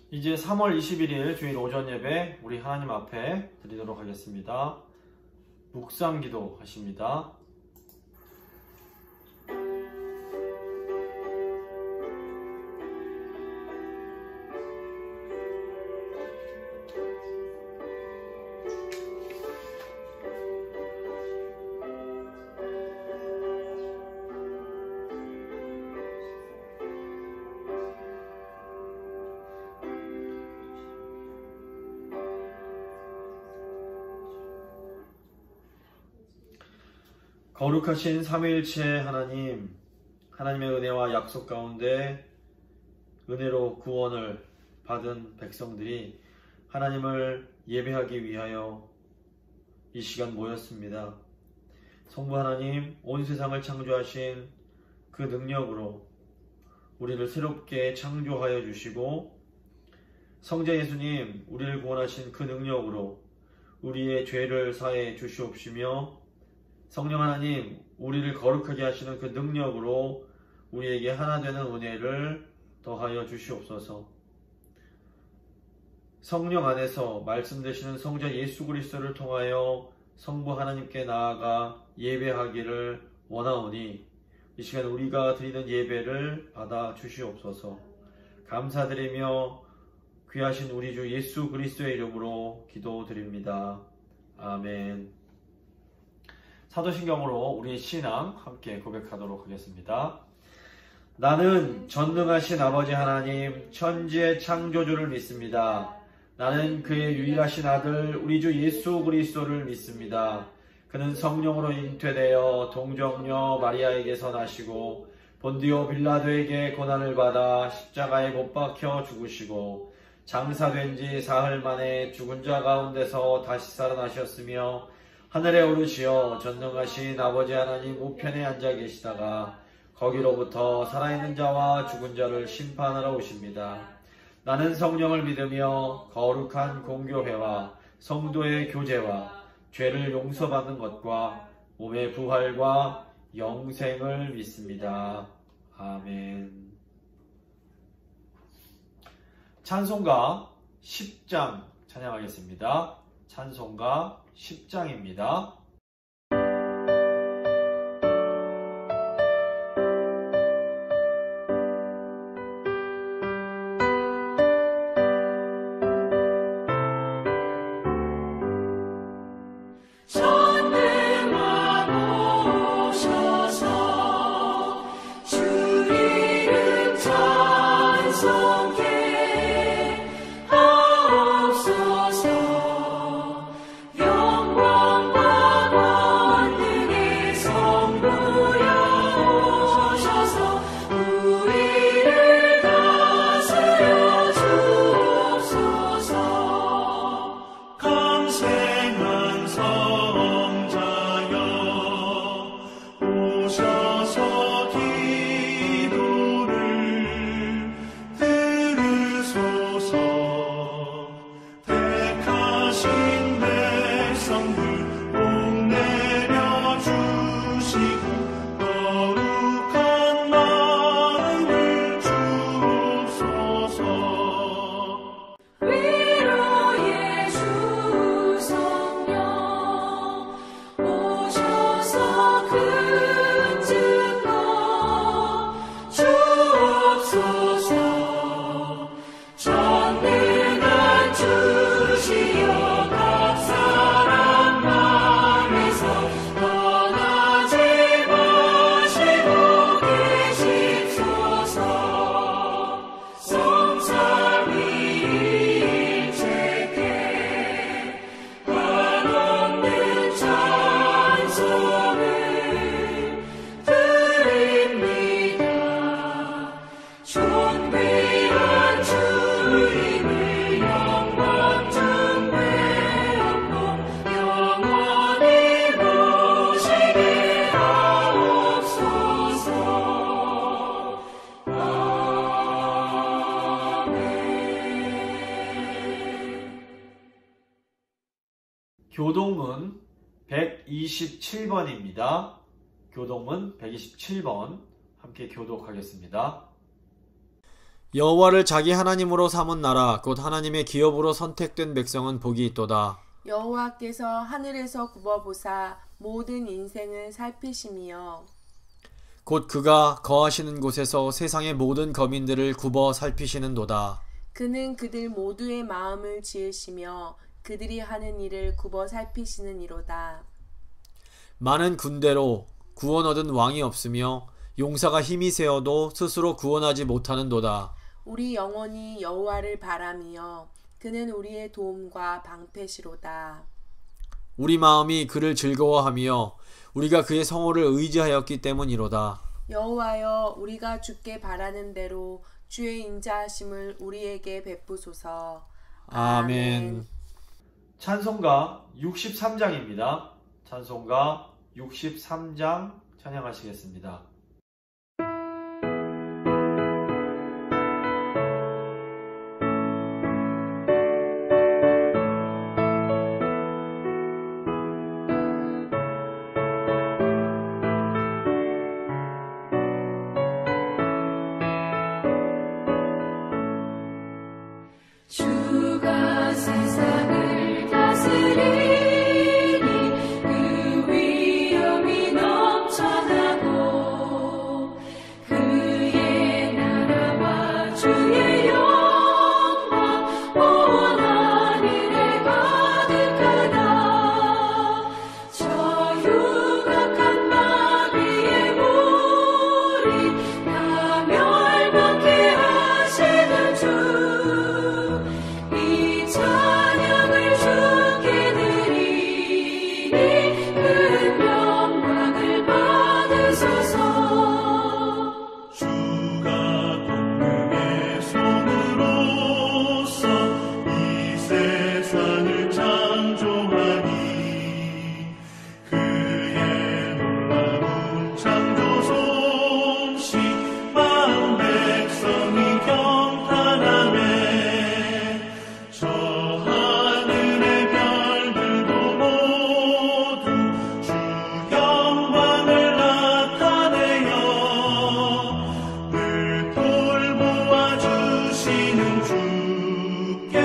이제 3월 21일 주일 오전 예배 우리 하나님 앞에 드리도록 하겠습니다. 묵상 기도 하십니다. 거룩하신 삼위일체 하나님, 하나님의 은혜와 약속 가운데 은혜로 구원을 받은 백성들이 하나님을 예배하기 위하여 이 시간 모였습니다. 성부 하나님, 온 세상을 창조하신 그 능력으로 우리를 새롭게 창조하여 주시고, 성자 예수님, 우리를 구원하신 그 능력으로 우리의 죄를 사해 주시옵시며, 성령 하나님, 우리를 거룩하게 하시는 그 능력으로 우리에게 하나 되는 은혜를 더하여 주시옵소서. 성령 안에서 말씀 되시는 성자 예수 그리스도를 통하여 성부 하나님께 나아가 예배하기를 원하오니 이 시간 우리가 드리는 예배를 받아 주시옵소서. 감사드리며 귀하신 우리 주 예수 그리스도의 이름으로 기도드립니다. 아멘. 사도신경으로 우리의 신앙 함께 고백하도록 하겠습니다. 나는 전능하신 아버지 하나님, 천지의 창조주를 믿습니다. 나는 그의 유일하신 아들 우리 주 예수 그리스도를 믿습니다. 그는 성령으로 잉태되어 동정녀 마리아에게서 나시고 본디오 빌라도에게 고난을 받아 십자가에 못 박혀 죽으시고 장사된 지 사흘 만에 죽은 자 가운데서 다시 살아나셨으며 하늘에 오르시어 전능하신 아버지 하나님 우편에 앉아 계시다가 거기로부터 살아있는 자와 죽은 자를 심판하러 오십니다. 나는 성령을 믿으며 거룩한 공교회와 성도의 교제와 죄를 용서받는 것과 몸의 부활과 영생을 믿습니다. 아멘. 찬송가 10장 찬양하겠습니다. 찬송가 10장입니다. 교동문 127번입니다. 교동문 127번 함께 교독하겠습니다. 여호와를 자기 하나님으로 삼은 나라 곧 하나님의 기업으로 선택된 백성은 복이 있도다. 여호와께서 하늘에서 굽어보사 모든 인생을 살피시며 곧 그가 거하시는 곳에서 세상의 모든 거민들을 굽어 살피시는도다. 그는 그들 모두의 마음을 지으시며 그들이 하는 일을 굽어 살피시는 이로다. 많은 군대로 구원 얻은 왕이 없으며 용사가 힘이 세어도 스스로 구원하지 못하는도다. 우리 영혼이 여호와를 바라며 그는 우리의 도움과 방패시로다. 우리 마음이 그를 즐거워하며 우리가 그의 성호를 의지하였기 때문이로다. 여호와여, 우리가 주께 바라는 대로 주의 인자하심을 우리에게 베푸소서. 아멘. 찬송가 63장입니다. 찬송가 63장 찬양하시겠습니다. 주가 세상을 다스리니 그 위엄이 넘쳐나고 그의 나라와 주의 영광 온 하늘에 가득하다. 저 흉악한 마귀의 무리 다 멸망케 하시는 주 이 찬양을 주께 드리니 큰 영광을 받으소서. 주가 공중의 손으로서 이 세상을 창조하니 그의 놀라운 창조 솜씨 만 백성이 경탄하네. 저 하늘의 별들도 모두 주 영광을 나타내요. 늘 돌보아 주시는 주께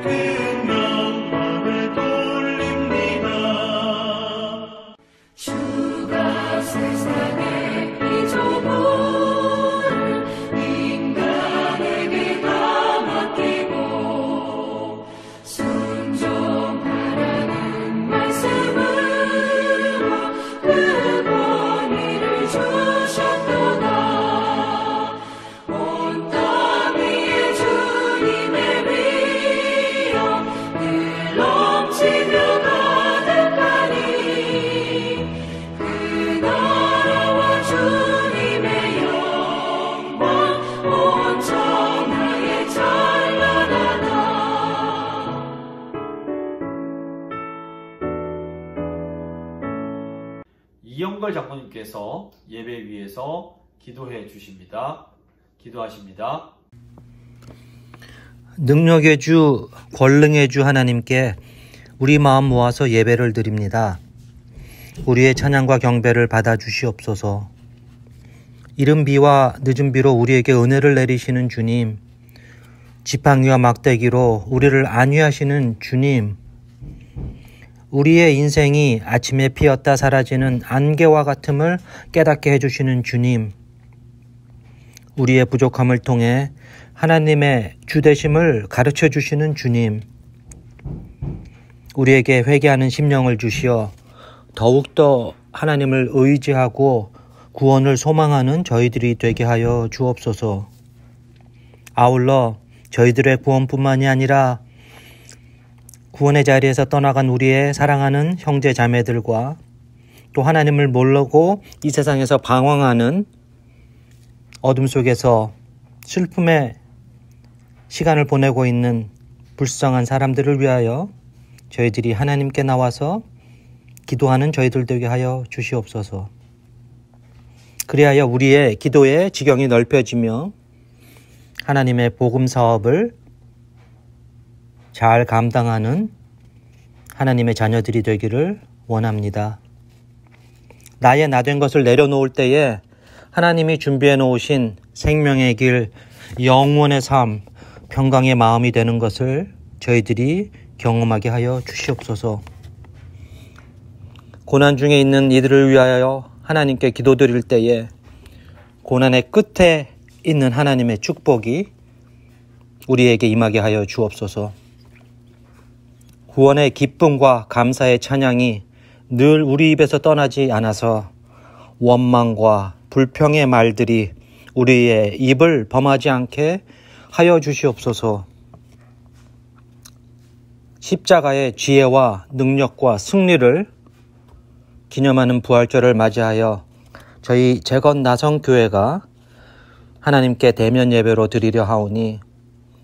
큰 영광을 돌립니다. 주가 세상의 피조물을 인간에게 다 맡기고 순종하라는 말씀으로 그 권위를 주셨도다. 온 땅 위에 주님의 위엄 늘 넘치며 가득하니 그 나라와 주님의 영광 온 천하에 찬란하다. 이영걸 장로님께서 예배 위에서 기도해 주십니다. 기도하십니다. 능력의 주, 권능의 주 하나님께 우리 마음 모아서 예배를 드립니다. 우리의 찬양과 경배를 받아 주시옵소서. 이른 비와 늦은 비로 우리에게 은혜를 내리시는 주님, 지팡이와 막대기로 우리를 안위하시는 주님, 우리의 인생이 아침에 피었다 사라지는 안개와 같음을 깨닫게 해주시는 주님, 우리의 부족함을 통해 하나님의 주되심을 가르쳐 주시는 주님, 우리에게 회개하는 심령을 주시어 더욱더 하나님을 의지하고 구원을 소망하는 저희들이 되게 하여 주옵소서. 아울러 저희들의 구원뿐만이 아니라 구원의 자리에서 떠나간 우리의 사랑하는 형제 자매들과 또 하나님을 모르고 이 세상에서 방황하는 어둠 속에서 슬픔의 시간을 보내고 있는 불쌍한 사람들을 위하여 저희들이 하나님께 나와서 기도하는 저희들 되게 하여 주시옵소서. 그리하여 우리의 기도의 지경이 넓혀지며 하나님의 복음 사업을 잘 감당하는 하나님의 자녀들이 되기를 원합니다. 나의 나된 것을 내려놓을 때에 하나님이 준비해 놓으신 생명의 길, 영원의 삶, 평강의 마음이 되는 것을 저희들이 경험하게 하여 주시옵소서. 고난 중에 있는 이들을 위하여 하나님께 기도드릴 때에 고난의 끝에 있는 하나님의 축복이 우리에게 임하게 하여 주옵소서. 구원의 기쁨과 감사의 찬양이 늘 우리 입에서 떠나지 않아서 원망과 불평의 말들이 우리의 입을 범하지 않게 하여 주시옵소서. 십자가의 지혜와 능력과 승리를 기념하는 부활절을 맞이하여 저희 재건 나성교회가 하나님께 대면 예배로 드리려 하오니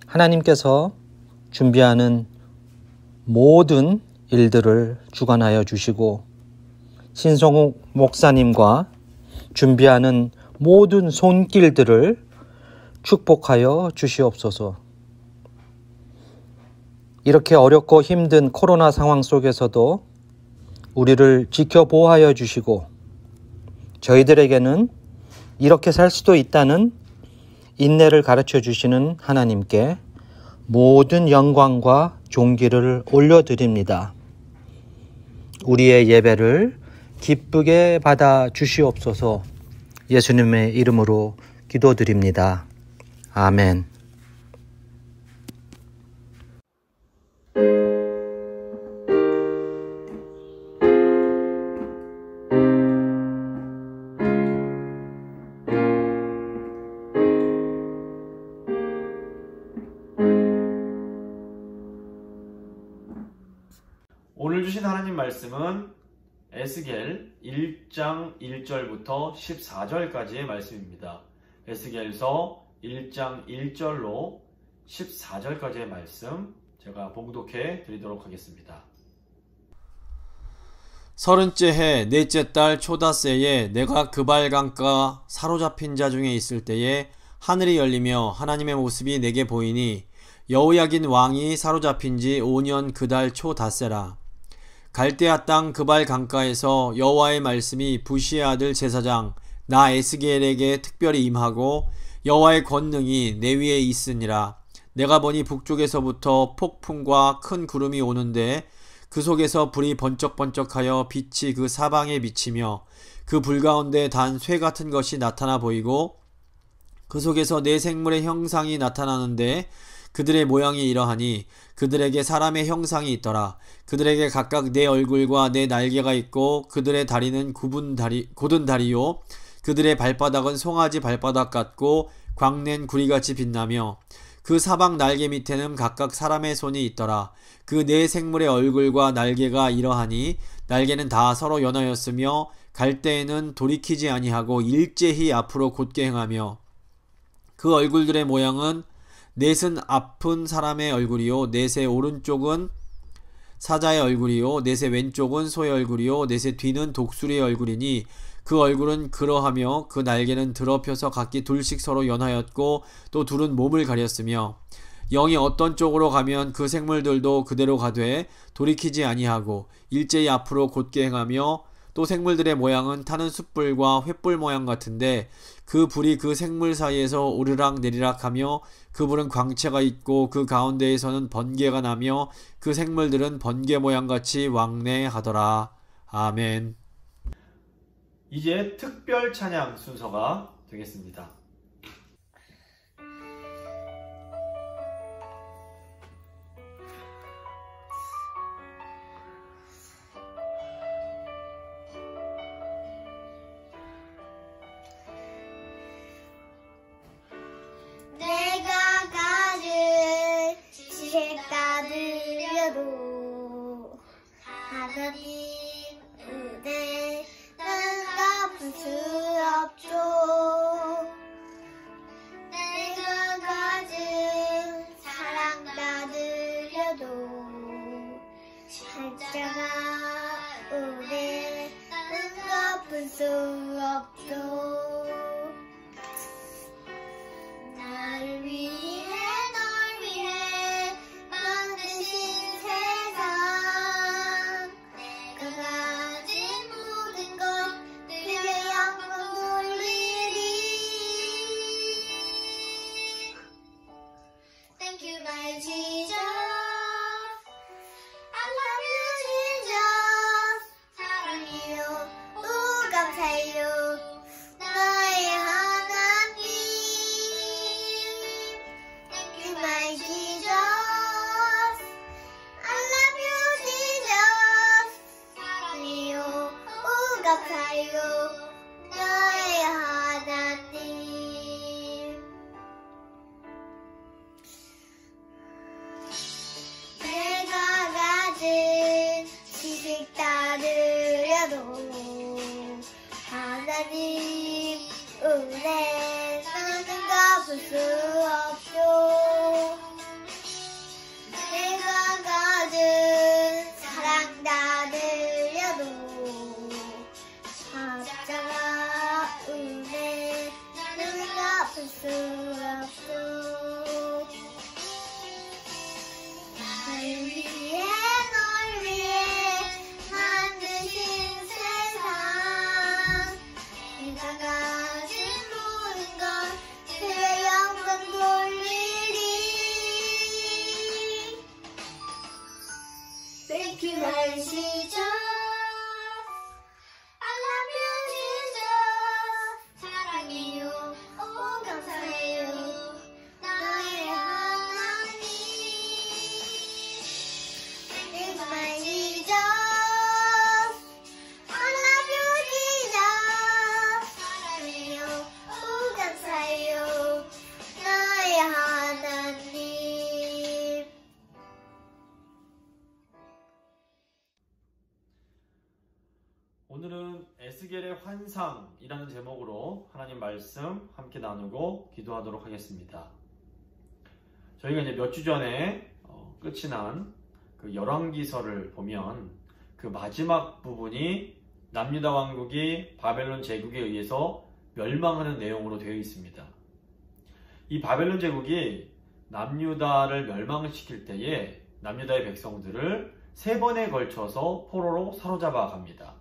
하나님께서 준비하는 모든 일들을 주관하여 주시고 신성욱 목사님과 준비하는 모든 손길들을 축복하여 주시옵소서. 이렇게 어렵고 힘든 코로나 상황 속에서도 우리를 지켜보호하여 주시고 저희들에게는 이렇게 살 수도 있다는 인내를 가르쳐 주시는 하나님께 모든 영광과 존귀를 올려드립니다. 우리의 예배를 기쁘게 받아 주시옵소서. 예수님의 이름으로 기도드립니다. 아멘. 오늘 주신 하나님 말씀은 에스겔 1장 1절부터 14절까지의 말씀입니다. 에스겔서 1장 1절로 14절까지의 말씀 제가 봉독해 드리도록 하겠습니다. 30째 해 넷째 달 초닷새에 내가 그발강가 사로잡힌 자 중에 있을 때에 하늘이 열리며 하나님의 모습이 내게 보이니 여호야긴 왕이 사로잡힌 지 5년 그 달 초닷새라. 갈대아 땅 그발 강가에서 여호와의 말씀이 부시의 아들 제사장 나 에스겔에게 특별히 임하고 여호와의 권능이 내 위에 있으니라. 내가 보니 북쪽에서부터 폭풍과 큰 구름이 오는데 그 속에서 불이 번쩍번쩍하여 빛이 그 사방에 비치며 그 불 가운데 단 쇠 같은 것이 나타나 보이고 그 속에서 네 생물의 형상이 나타나는데 그들의 모양이 이러하니 그들에게 사람의 형상이 있더라. 그들에게 각각 네 얼굴과 네 날개가 있고 그들의 다리는 곧은 다리요 그들의 발바닥은 송아지 발바닥 같고 광낸 구리같이 빛나며 그 사방 날개 밑에는 각각 사람의 손이 있더라. 그 네 생물의 얼굴과 날개가 이러하니 날개는 다 서로 연하였으며 갈대에는 돌이키지 아니하고 일제히 앞으로 곧게 행하며 그 얼굴들의 모양은 넷은 아픈 사람의 얼굴이요 넷의 오른쪽은 사자의 얼굴이요 넷의 왼쪽은 소의 얼굴이요 넷의 뒤는 독수리의 얼굴이니 그 얼굴은 그러하며 그 날개는 드러펴서 각기 둘씩 서로 연하였고 또 둘은 몸을 가렸으며 영이 어떤 쪽으로 가면 그 생물들도 그대로 가되 돌이키지 아니하고 일제히 앞으로 곧게 행하며 또 생물들의 모양은 타는 숯불과 횃불 모양 같은데 그 불이 그 생물 사이에서 오르락 내리락 하며 그 불은 광채가 있고 그 가운데에서는 번개가 나며 그 생물들은 번개 모양같이 왕래하더라. 아멘. 이제 특별 찬양 순서가 되겠습니다. 내가 가진 지혜가 들려도 하나님 은혜는 갚을 수 없죠. 내가 가진 사랑가 들려도 살짝아 은혜는 갚을 수 없죠. 나를 위해 널 위해 만드신 세상 내가 가진 모든 것 그의 영광 돌리리 감사해요 나의 하나님. 내가 가진 지식 다 드려도 하나님 은혜 나는 갚을 수 없죠. 내가 가진 사랑 다 드려도 십자가 은혜 나는 갚을 수 없죠. 나를 위해 널 위해 만드신 세상 내가 가진 모든 건 그의 영광 돌리리. Thank you my Jesus, I love you Jesus. 사랑해요, 오 감사해요 나의 하나님. Thank you my Jesus, I love you Jesus. 사랑해요, 오 감사해요 나의 하나님. 오늘은 에스겔의 환상이라는 제목으로 하나님 말씀 함께 나누고 기도하도록 하겠습니다. 저희가 이제 몇 주 전에 끝이 난 그 열왕기서를 보면 그 마지막 부분이 남유다 왕국이 바벨론 제국에 의해서 멸망하는 내용으로 되어 있습니다. 이 바벨론 제국이 남유다를 멸망시킬 때에 남유다의 백성들을 3번에 걸쳐서 포로로 사로잡아 갑니다.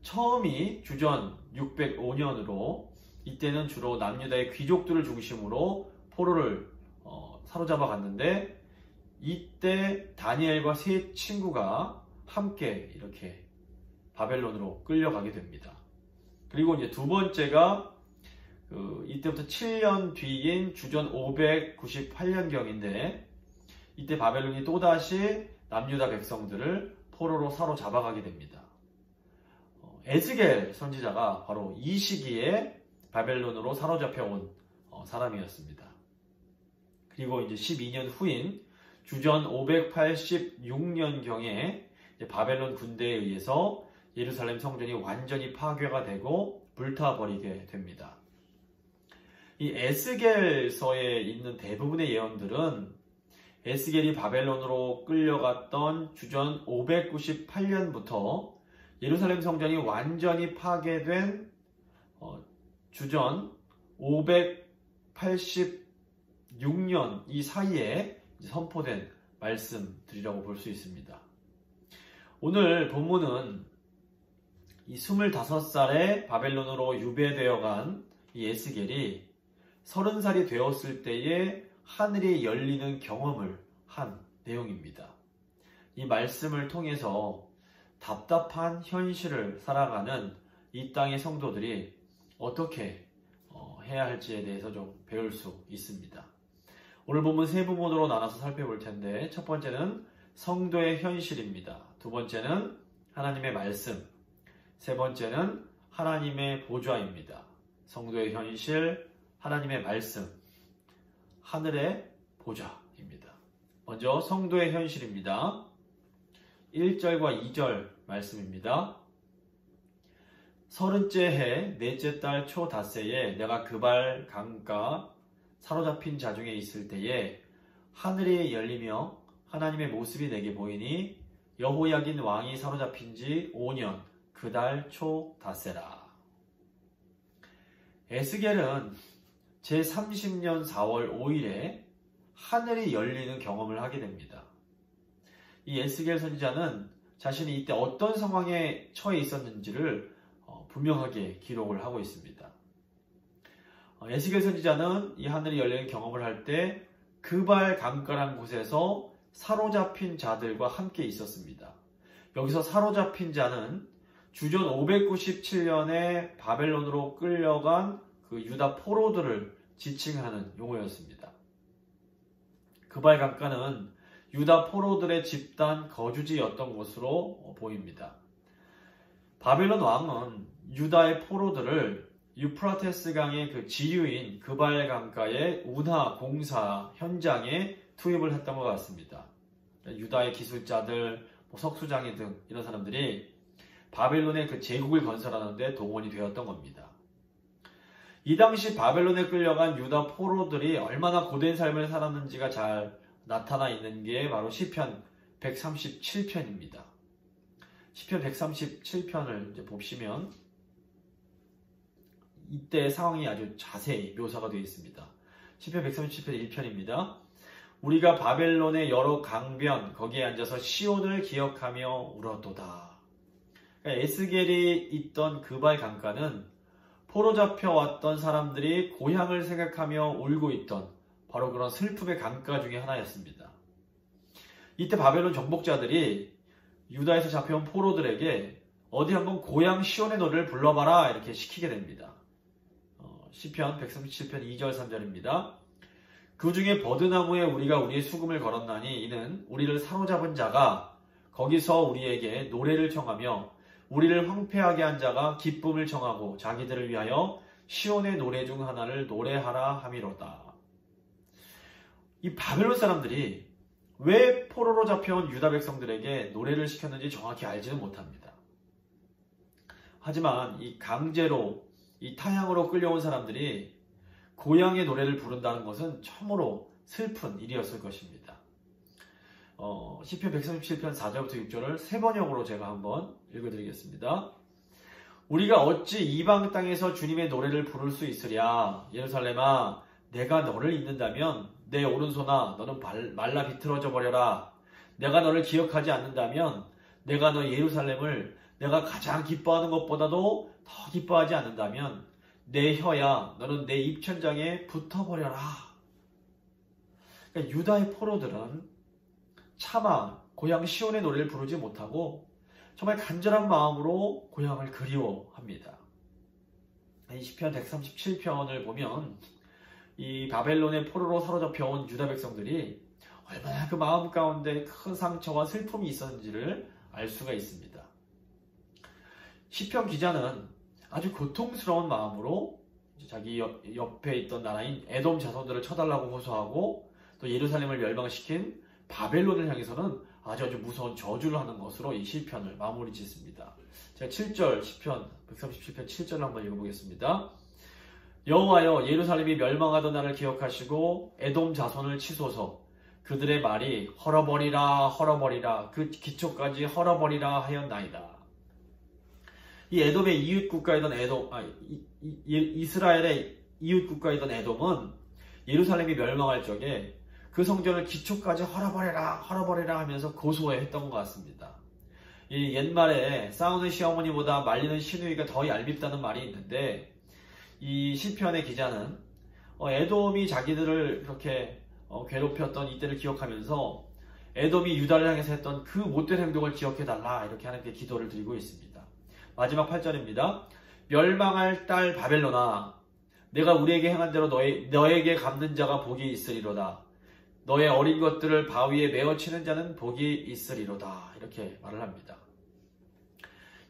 처음이 주전 605년으로 이때는 주로 남유다의 귀족들을 중심으로 포로를 사로잡아 갔는데 이때 다니엘과 3 친구가 함께 이렇게 바벨론으로 끌려가게 됩니다. 그리고 이제 두 번째가 이때부터 7년 뒤인 주전 598년경인데 이때 바벨론이 또다시 남유다 백성들을 포로로 사로잡아가게 됩니다. 에스겔 선지자가 바로 이 시기에 바벨론으로 사로잡혀온 사람이었습니다. 그리고 이제 12년 후인 주전 586년경에 바벨론 군대에 의해서 예루살렘 성전이 완전히 파괴가 되고 불타버리게 됩니다. 이 에스겔서에 있는 대부분의 예언들은 에스겔이 바벨론으로 끌려갔던 주전 598년부터 예루살렘 성전이 완전히 파괴된 주전 586년 이 사이에 선포된 말씀들이라고 볼 수 있습니다. 오늘 본문은 이 25살에 바벨론으로 유배되어 간 이 에스겔이 30살이 되었을 때에 하늘이 열리는 경험을 한 내용입니다. 이 말씀을 통해서 답답한 현실을 살아가는 이 땅의 성도들이 어떻게 해야 할지에 대해서 좀 배울 수 있습니다. 오늘 본문 3부분으로 나눠서 살펴볼 텐데 첫 번째는 성도의 현실입니다. 두 번째는 하나님의 말씀, 세 번째는 하나님의 보좌입니다. 성도의 현실, 하나님의 말씀, 하늘의 보좌입니다. 먼저 성도의 현실입니다. 1절과 2절 말씀입니다. 30째 해 넷째 달 초 닷새에 내가 그발 강가 사로잡힌 자 중에 있을 때에 하늘이 열리며 하나님의 모습이 내게 보이니 여호야긴 왕이 사로잡힌 지 5년 그 달 초 닷새라. 에스겔은 제30년 4월 5일에 하늘이 열리는 경험을 하게 됩니다. 이 에스겔 선지자는 자신이 이때 어떤 상황에 처해 있었는지를 분명하게 기록을 하고 있습니다. 에스겔 선지자는 이 하늘이 열리는 경험을 할 때 그발 강가란 곳에서 사로잡힌 자들과 함께 있었습니다. 여기서 사로잡힌 자는 주전 597년에 바벨론으로 끌려간 그 유다 포로들을 지칭하는 용어였습니다. 그발 강가는 유다 포로들의 집단 거주지였던 곳으로 보입니다. 바벨론 왕은 유다의 포로들을 유프라테스 강의 그 지류인 그발 강가의 운하 공사 현장에 투입을 했던 것 같습니다. 유다의 기술자들, 석수장이 등 이런 사람들이 바벨론의 그 제국을 건설하는 데 동원이 되었던 겁니다. 이 당시 바벨론에 끌려간 유다 포로들이 얼마나 고된 삶을 살았는지가 잘 나타나 있는 게 바로 시편 137편입니다. 시편 137편을 이제 보시면 이때의 상황이 아주 자세히 묘사가 되어 있습니다. 시편 137편 1편입니다. 우리가 바벨론의 여러 강변 거기에 앉아서 시온을 기억하며 울었도다. 그러니까 에스겔이 있던 그발 강가는 포로 잡혀왔던 사람들이 고향을 생각하며 울고 있던 바로 그런 슬픔의 강가 중에 하나였습니다. 이때 바벨론 정복자들이 유다에서 잡혀온 포로들에게 어디 한번 고향 시온의 노래를 불러봐라 이렇게 시키게 됩니다. 시편 137편 2절 3절입니다. 그 중에 버드나무에 우리가 우리의 수금을 걸었나니 이는 우리를 사로잡은 자가 거기서 우리에게 노래를 청하며 우리를 황폐하게 한 자가 기쁨을 청하고 자기들을 위하여 시온의 노래 중 하나를 노래하라 함이로다. 이 바벨론 사람들이 왜 포로로 잡혀온 유다 백성들에게 노래를 시켰는지 정확히 알지는 못합니다. 하지만 이 강제로 이 타향으로 끌려온 사람들이 고향의 노래를 부른다는 것은 참으로 슬픈 일이었을 것입니다. 시편 137편 4절부터 6절을 세 번역으로 제가 한번 읽어드리겠습니다. 우리가 어찌 이방 땅에서 주님의 노래를 부를 수 있으랴. 예루살렘아 내가 너를 잊는다면 내 오른손아 너는 말라 비틀어져 버려라. 내가 너를 기억하지 않는다면 내가 너 예루살렘을 내가 가장 기뻐하는 것보다도 더 기뻐하지 않는다면 내 혀야 너는 내 입천장에 붙어버려라. 그러니까 유다의 포로들은 차마 고향 시온의 노래를 부르지 못하고 정말 간절한 마음으로 고향을 그리워합니다. 이 시편 137편을 보면 이 바벨론의 포로로 사로잡혀온 유다 백성들이 얼마나 그 마음 가운데 큰 상처와 슬픔이 있었는지를 알 수가 있습니다. 시편 기자는 아주 고통스러운 마음으로 자기 옆에 있던 나라인 에돔 자손들을 쳐달라고 호소하고 또 예루살렘을 멸망시킨 바벨론을 향해서는 아주 무서운 저주를 하는 것으로 이 시편을 마무리 짓습니다. 제가 7절 시편 137편 7절을 한번 읽어보겠습니다. 여호와여 예루살렘이 멸망하던 날을 기억하시고 에돔 자손을 치소서. 그들의 말이 헐어버리라 헐어버리라 그 기초까지 헐어버리라 하였나이다. 이 에돔의 이웃 국가이던 이스라엘의 이웃 국가이던 에돔은 예루살렘이 멸망할 적에 그 성전을 기초까지 헐어버리라 헐어버리라 하면서 고소했던 것 같습니다. 이 옛말에 싸우는 시어머니보다 말리는 시누이가 더 얄밉다는 말이 있는데 이 시편의 기자는 에돔이 자기들을 그렇게 괴롭혔던 이때를 기억하면서 에돔이 유다를 향해서 했던 그 못된 행동을 기억해달라 이렇게 하나님께 기도를 드리고 있습니다. 마지막 8절입니다. 멸망할 딸 바벨론아 내가 우리에게 행한 대로 너에게 갚는 자가 복이 있으리로다. 너의 어린 것들을 바위에 메어치는 자는 복이 있으리로다. 이렇게 말을 합니다.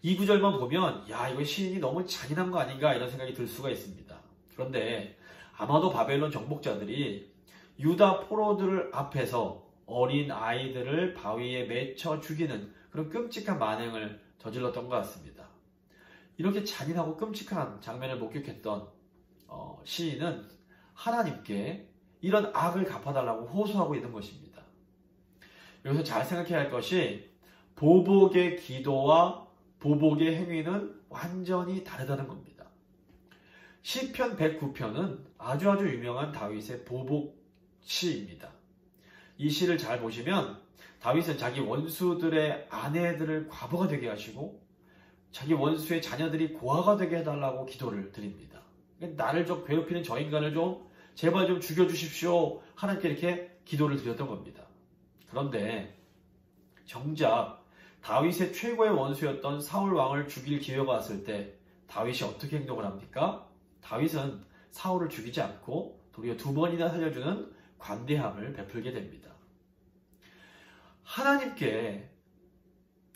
이 구절만 보면 야 이거 시인이 너무 잔인한 거 아닌가 이런 생각이 들 수가 있습니다. 그런데 아마도 바벨론 정복자들이 유다 포로들 앞에서 어린 아이들을 바위에 맺혀 죽이는 그런 끔찍한 만행을 저질렀던 것 같습니다. 이렇게 잔인하고 끔찍한 장면을 목격했던 시인은 하나님께 이런 악을 갚아달라고 호소하고 있는 것입니다. 여기서 잘 생각해야 할 것이 보복의 기도와 보복의 행위는 완전히 다르다는 겁니다. 시편 109편은 아주 유명한 다윗의 보복시입니다. 이 시를 잘 보시면 다윗은 자기 원수들의 아내들을 과부가 되게 하시고 자기 원수의 자녀들이 고아가 되게 해달라고 기도를 드립니다. 나를 좀 괴롭히는 저 인간을 좀 제발 좀 죽여주십시오. 하나님께 이렇게 기도를 드렸던 겁니다. 그런데 정작 다윗의 최고의 원수였던 사울 왕을 죽일 기회가 왔을 때 다윗이 어떻게 행동을 합니까? 다윗은 사울을 죽이지 않고 도리어 2번이나 살려주는 관대함을 베풀게 됩니다. 하나님께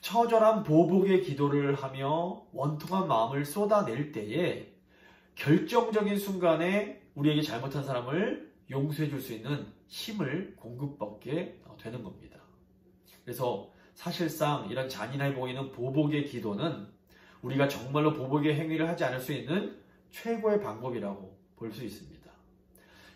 처절한 보복의 기도를 하며 원통한 마음을 쏟아낼 때에 결정적인 순간에 우리에게 잘못한 사람을 용서해 줄 수 있는 힘을 공급받게 되는 겁니다. 그래서 사실상 이런 잔인해 보이는 보복의 기도는 우리가 정말로 보복의 행위를 하지 않을 수 있는 최고의 방법이라고 볼 수 있습니다.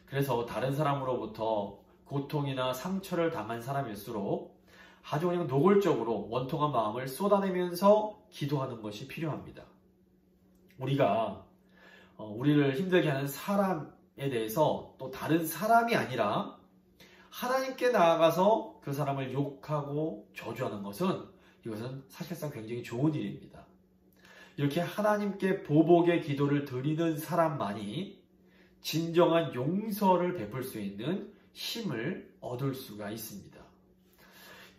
그래서 다른 사람으로부터 고통이나 상처를 당한 사람일수록 아주 그냥 노골적으로 원통한 마음을 쏟아내면서 기도하는 것이 필요합니다. 우리가 우리를 힘들게 하는 사람에 대해서 또 다른 사람이 아니라 하나님께 나아가서 그 사람을 욕하고 저주하는 것은 이것은 사실상 굉장히 좋은 일입니다. 이렇게 하나님께 보복의 기도를 드리는 사람만이 진정한 용서를 베풀 수 있는 힘을 얻을 수가 있습니다.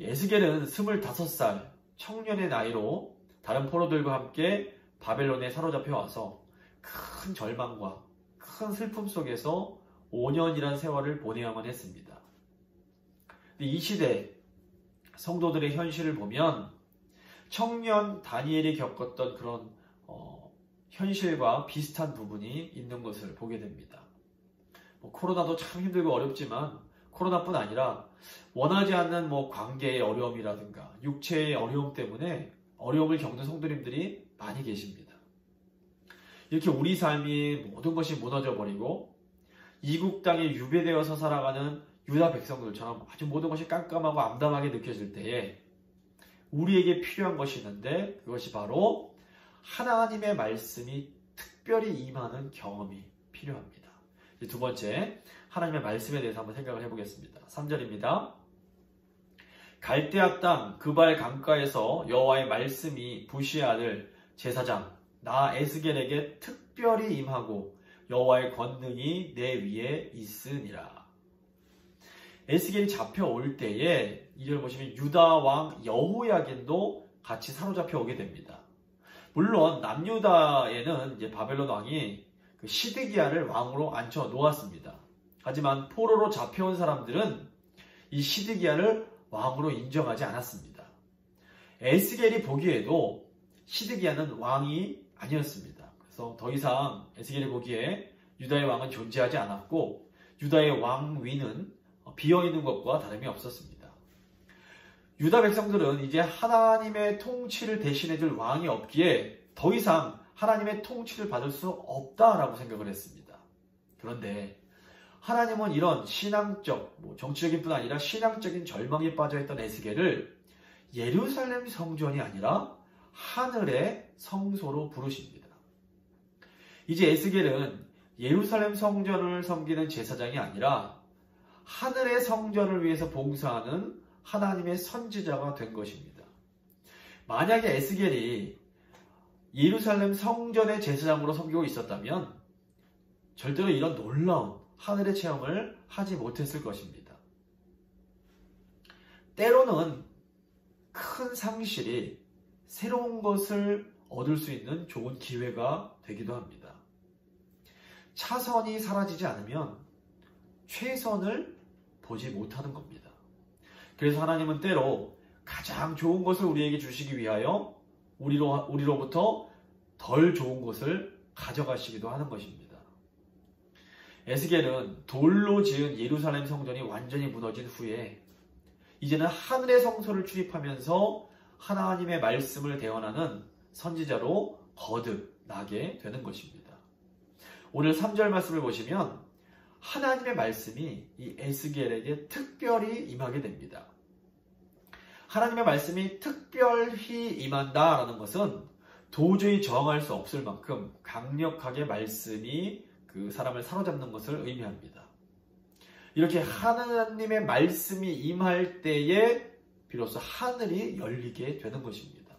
에스겔은 25살 청년의 나이로 다른 포로들과 함께 바벨론에 사로잡혀 와서 큰 절망과 큰 슬픔 속에서 5년이란 세월을 보내야만 했습니다. 이 시대 성도들의 현실을 보면 청년 다니엘이 겪었던 그런 현실과 비슷한 부분이 있는 것을 보게 됩니다. 코로나도 참 힘들고 어렵지만 코로나뿐 아니라 원하지 않는 관계의 어려움이라든가 육체의 어려움 때문에 어려움을 겪는 성도님들이 많이 계십니다. 이렇게 우리 삶이 모든 것이 무너져 버리고 이국 땅에 유배되어서 살아가는 유다 백성들처럼 아주 모든 것이 깜깜하고 암담하게 느껴질 때에 우리에게 필요한 것이 있는데 그것이 바로 하나님의 말씀이 특별히 임하는 경험이 필요합니다. 두 번째, 하나님의 말씀에 대해서 한번 생각을 해보겠습니다. 3절입니다. 갈대아 땅 그발 강가에서 여호와의 말씀이 부시의 아들 제사장 나 에스겔에게 특별히 임하고 여호와의 권능이 내 위에 있으니라. 에스겔이 잡혀올 때에 이절 보시면 유다 왕 여호야긴도 같이 사로잡혀 오게 됩니다. 물론 남유다에는 이제 바벨론 왕이 그 시드기야를 왕으로 앉혀 놓았습니다. 하지만 포로로 잡혀온 사람들은 이 시드기야를 왕으로 인정하지 않았습니다. 에스겔이 보기에도 시드기야는 왕이 아니었습니다. 그래서 더 이상 에스겔이 보기에 유다의 왕은 존재하지 않았고 유다의 왕위는 비어있는 것과 다름이 없었습니다. 유다 백성들은 이제 하나님의 통치를 대신해줄 왕이 없기에 더 이상 하나님의 통치를 받을 수 없다라고 생각을 했습니다. 그런데 하나님은 이런 신앙적, 정치적인 뿐 아니라 신앙적인 절망에 빠져있던 에스겔을 예루살렘 성전이 아니라 하늘의 성소로 부르십니다. 이제 에스겔은 예루살렘 성전을 섬기는 제사장이 아니라 하늘의 성전을 위해서 봉사하는 하나님의 선지자가 된 것입니다. 만약에 에스겔이 예루살렘 성전의 제사장으로 섬기고 있었다면 절대로 이런 놀라운 하늘의 체험을 하지 못했을 것입니다. 때로는 큰 상실이 새로운 것을 얻을 수 있는 좋은 기회가 되기도 합니다. 차선이 사라지지 않으면 최선을 보지 못하는 겁니다. 그래서 하나님은 때로 가장 좋은 것을 우리에게 주시기 위하여 우리로부터 덜 좋은 것을 가져가시기도 하는 것입니다. 에스겔은 돌로 지은 예루살렘 성전이 완전히 무너진 후에 이제는 하늘의 성소를 출입하면서 하나님의 말씀을 대언하는 선지자로 거듭나게 되는 것입니다. 오늘 3절 말씀을 보시면 하나님의 말씀이 이 에스겔에게 특별히 임하게 됩니다. 하나님의 말씀이 특별히 임한다라는 것은 도저히 저항할 수 없을 만큼 강력하게 말씀이 그 사람을 사로잡는 것을 의미합니다. 이렇게 하나님의 말씀이 임할 때에 비로소 하늘이 열리게 되는 것입니다.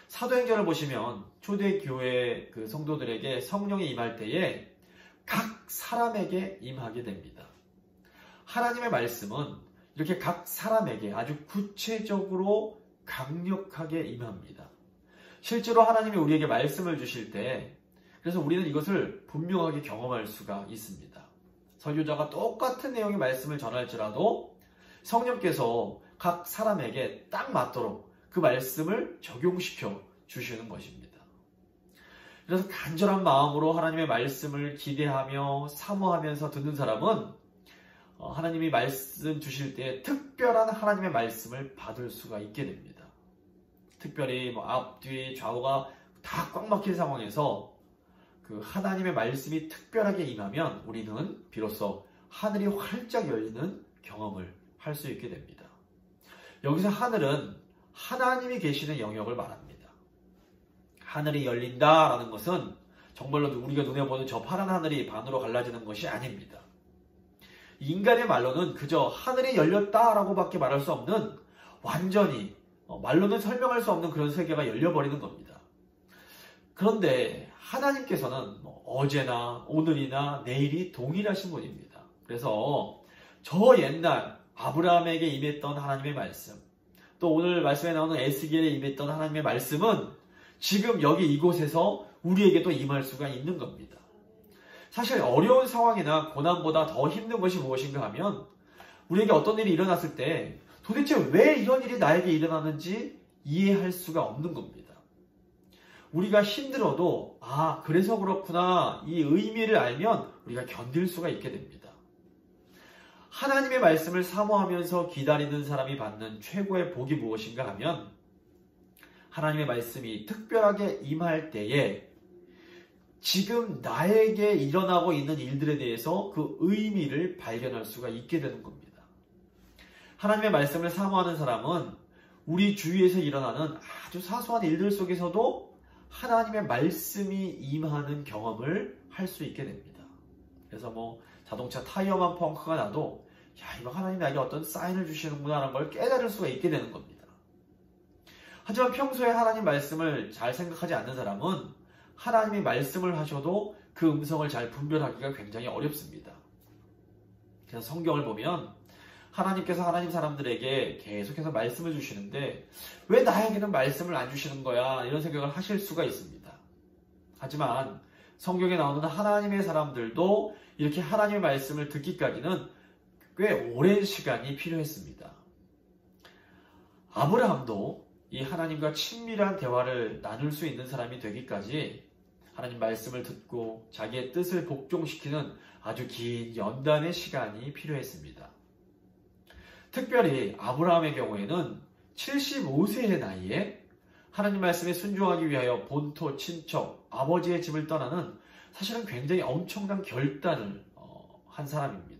사도행전을 보시면 초대교회 그 성도들에게 성령이 임할 때에 각 사람에게 임하게 됩니다. 하나님의 말씀은 이렇게 각 사람에게 아주 구체적으로 강력하게 임합니다. 실제로 하나님이 우리에게 말씀을 주실 때 그래서 우리는 이것을 분명하게 경험할 수가 있습니다. 설교자가 똑같은 내용의 말씀을 전할지라도 성령께서 각 사람에게 딱 맞도록 그 말씀을 적용시켜 주시는 것입니다. 그래서 간절한 마음으로 하나님의 말씀을 기대하며 사모하면서 듣는 사람은 하나님이 말씀 주실 때 특별한 하나님의 말씀을 받을 수가 있게 됩니다. 특별히 앞뒤 좌우가 다 꽉 막힌 상황에서 그 하나님의 말씀이 특별하게 임하면 우리는 비로소 하늘이 활짝 열리는 경험을 할 수 있게 됩니다. 여기서 하늘은 하나님이 계시는 영역을 말합니다. 하늘이 열린다라는 것은 정말로 우리가 눈에 보는 저 파란 하늘이 반으로 갈라지는 것이 아닙니다. 인간의 말로는 그저 하늘이 열렸다라고 밖에 말할 수 없는 완전히 말로는 설명할 수 없는 그런 세계가 열려버리는 겁니다. 그런데 하나님께서는 어제나 오늘이나 내일이 동일하신 분입니다. 그래서 저 옛날 아브라함에게 임했던 하나님의 말씀, 또 오늘 말씀에 나오는 에스겔에 임했던 하나님의 말씀은 지금 여기 이곳에서 우리에게 또 임할 수가 있는 겁니다. 사실 어려운 상황이나 고난보다 더 힘든 것이 무엇인가 하면 우리에게 어떤 일이 일어났을 때 도대체 왜 이런 일이 나에게 일어나는지 이해할 수가 없는 겁니다. 우리가 힘들어도 그래서 그렇구나 이 의미를 알면 우리가 견딜 수가 있게 됩니다. 하나님의 말씀을 사모하면서 기다리는 사람이 받는 최고의 복이 무엇인가 하면 하나님의 말씀이 특별하게 임할 때에 지금 나에게 일어나고 있는 일들에 대해서 그 의미를 발견할 수가 있게 되는 겁니다. 하나님의 말씀을 사모하는 사람은 우리 주위에서 일어나는 아주 사소한 일들 속에서도 하나님의 말씀이 임하는 경험을 할 수 있게 됩니다. 그래서 자동차 타이어만 펑크가 나도 이거 하나님 나에게 어떤 사인을 주시는구나 하는 걸 깨달을 수가 있게 되는 겁니다. 하지만 평소에 하나님 말씀을 잘 생각하지 않는 사람은 하나님이 말씀을 하셔도 그 음성을 잘 분별하기가 굉장히 어렵습니다. 그래서 성경을 보면 하나님께서 하나님 사람들에게 계속해서 말씀을 주시는데 왜 나에게는 말씀을 안 주시는 거야? 이런 생각을 하실 수가 있습니다. 하지만 성경에 나오는 하나님의 사람들도 이렇게 하나님의 말씀을 듣기까지는 꽤 오랜 시간이 필요했습니다. 아브라함도 이 하나님과 친밀한 대화를 나눌 수 있는 사람이 되기까지 하나님 말씀을 듣고 자기의 뜻을 복종시키는 아주 긴 연단의 시간이 필요했습니다. 특별히 아브라함의 경우에는 75세의 나이에 하나님 말씀에 순종하기 위하여 본토, 친척, 아버지의 집을 떠나는 사실은 굉장히 엄청난 결단을 한 사람입니다.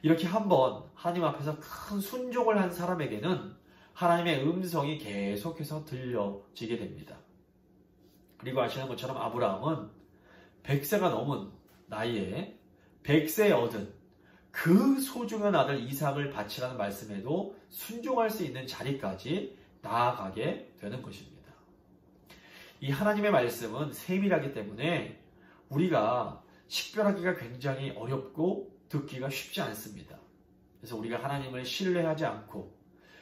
이렇게 한번 하나님 앞에서 큰 순종을 한 사람에게는 하나님의 음성이 계속해서 들려지게 됩니다. 그리고 아시는 것처럼 아브라함은 100세가 넘은 나이에 100세에 얻은 그 소중한 아들 이삭을 바치라는 말씀에도 순종할 수 있는 자리까지 나아가게 되는 것입니다. 이 하나님의 말씀은 세밀하기 때문에 우리가 식별하기가 굉장히 어렵고 듣기가 쉽지 않습니다. 그래서 우리가 하나님을 신뢰하지 않고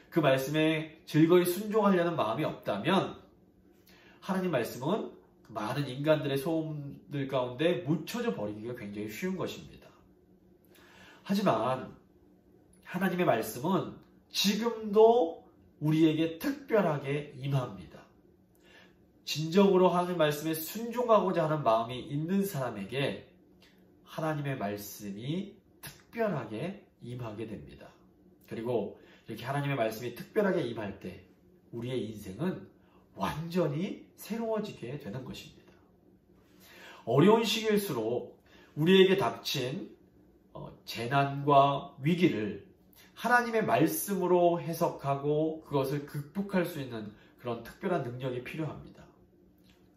그 말씀에 즐거이 순종하려는 마음이 없다면 하나님 말씀은 많은 인간들의 소음들 가운데 묻혀져 버리기가 굉장히 쉬운 것입니다. 하지만 하나님의 말씀은 지금도 우리에게 특별하게 임합니다. 진정으로 하나님 말씀에 순종하고자 하는 마음이 있는 사람에게 하나님의 말씀이 특별하게 임하게 됩니다. 그리고 이렇게 하나님의 말씀이 특별하게 임할 때 우리의 인생은 완전히 새로워지게 되는 것입니다. 어려운 시기일수록 우리에게 닥친 재난과 위기를 하나님의 말씀으로 해석하고 그것을 극복할 수 있는 그런 특별한 능력이 필요합니다.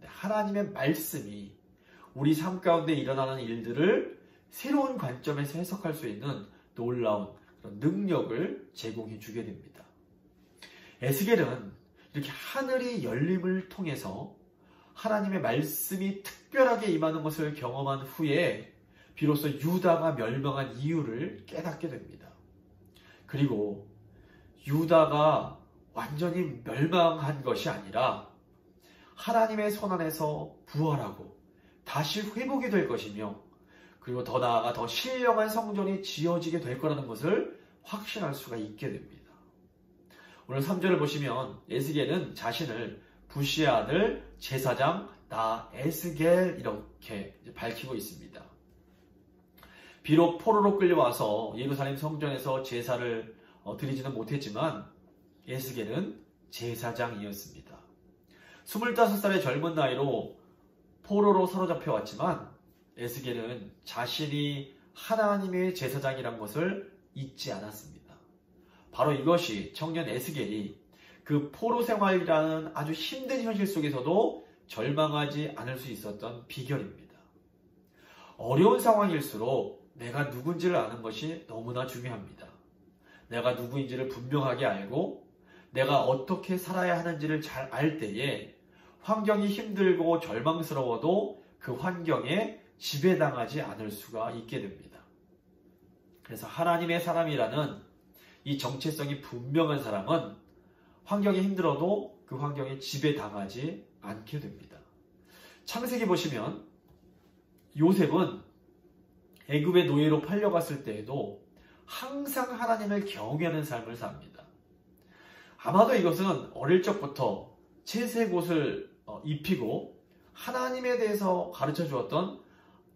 하나님의 말씀이 우리 삶 가운데 일어나는 일들을 새로운 관점에서 해석할 수 있는 놀라운 그런 능력을 제공해 주게 됩니다. 에스겔은 이렇게 하늘이 열림을 통해서 하나님의 말씀이 특별하게 임하는 것을 경험한 후에 비로소 유다가 멸망한 이유를 깨닫게 됩니다. 그리고 유다가 완전히 멸망한 것이 아니라 하나님의 손안에서 부활하고 다시 회복이 될 것이며 그리고 더 나아가 더 신령한 성전이 지어지게 될 거라는 것을 확신할 수가 있게 됩니다. 오늘 3절을 보시면 에스겔은 자신을 부시의 아들 제사장 나 에스겔 이렇게 밝히고 있습니다. 비록 포로로 끌려와서 예루살렘 성전에서 제사를 드리지는 못했지만 에스겔은 제사장이었습니다. 25살의 젊은 나이로 포로로 사로잡혀 왔지만 에스겔은 자신이 하나님의 제사장이란 것을 잊지 않았습니다. 바로 이것이 청년 에스겔이 그 포로 생활이라는 아주 힘든 현실 속에서도 절망하지 않을 수 있었던 비결입니다. 어려운 상황일수록 내가 누군지를 아는 것이 너무나 중요합니다. 내가 누구인지를 분명하게 알고 내가 어떻게 살아야 하는지를 잘 알 때에 환경이 힘들고 절망스러워도 그 환경에 지배당하지 않을 수가 있게 됩니다. 그래서 하나님의 사람이라는 이 정체성이 분명한 사람은 환경이 힘들어도 그 환경에 지배당하지 않게 됩니다. 창세기 보시면 요셉은 애굽의 노예로 팔려갔을 때에도 항상 하나님을 경외하는 삶을 삽니다. 아마도 이것은 어릴 적부터 채색 옷을 입히고 하나님에 대해서 가르쳐 주었던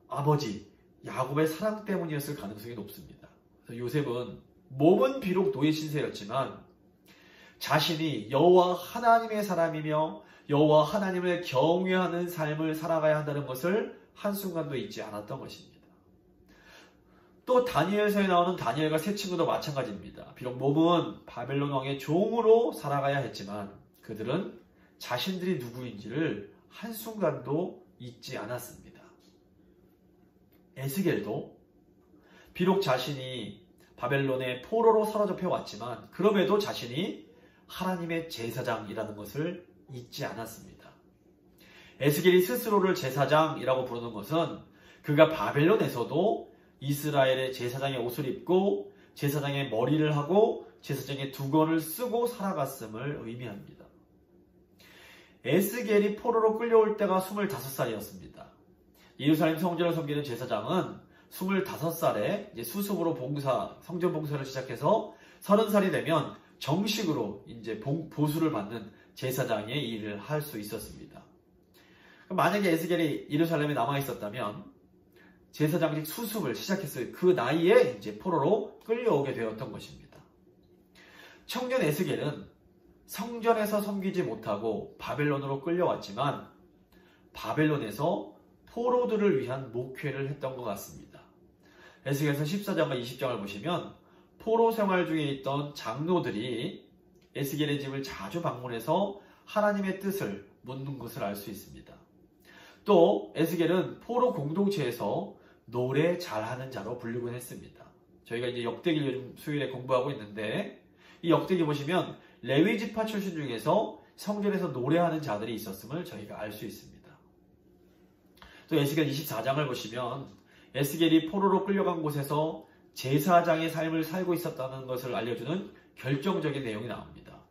아버지 야곱의 사랑 때문이었을 가능성이 높습니다. 그래서 요셉은 몸은 비록 노예 신세였지만 자신이 여호와 하나님의 사람이며 여호와 하나님을 경외하는 삶을 살아가야 한다는 것을 한순간도 잊지 않았던 것입니다. 또 다니엘서에 나오는 다니엘과 세 친구도 마찬가지입니다. 비록 몸은 바벨론 왕의 종으로 살아가야 했지만 그들은 자신들이 누구인지를 한순간도 잊지 않았습니다. 에스겔도 비록 자신이 바벨론의 포로로 사로잡혀 왔지만 그럼에도 자신이 하나님의 제사장이라는 것을 잊지 않았습니다. 에스겔이 스스로를 제사장이라고 부르는 것은 그가 바벨론에서도 이스라엘의 제사장의 옷을 입고 제사장의 머리를 하고 제사장의 두건을 쓰고 살아갔음을 의미합니다. 에스겔이 포로로 끌려올 때가 25살이었습니다. 예루살렘 성전을 섬기는 제사장은 25살에 수습으로 성전 봉사를 시작해서 30살이 되면 정식으로 이제 보수를 받는 제사장의 일을 할 수 있었습니다. 만약에 에스겔이 예루살렘에 남아 있었다면 제사장직 수습을 시작했을 그 나이에 이제 포로로 끌려오게 되었던 것입니다. 청년 에스겔은 성전에서 섬기지 못하고 바벨론으로 끌려왔지만 바벨론에서 포로들을 위한 목회를 했던 것 같습니다. 에스겔서 14장과 20장을 보시면 포로 생활 중에 있던 장로들이 에스겔의 집을 자주 방문해서 하나님의 뜻을 묻는 것을 알 수 있습니다. 또 에스겔은 포로 공동체에서 노래 잘하는 자로 불리곤 했습니다. 저희가 이제 역대기를 요즘 수요일에 공부하고 있는데 이 역대기 보시면 레위 지파 출신 중에서 성전에서 노래하는 자들이 있었음을 저희가 알 수 있습니다. 또 에스겔 24장을 보시면 에스겔이 포로로 끌려간 곳에서 제사장의 삶을 살고 있었다는 것을 알려주는 결정적인 내용이 나옵니다.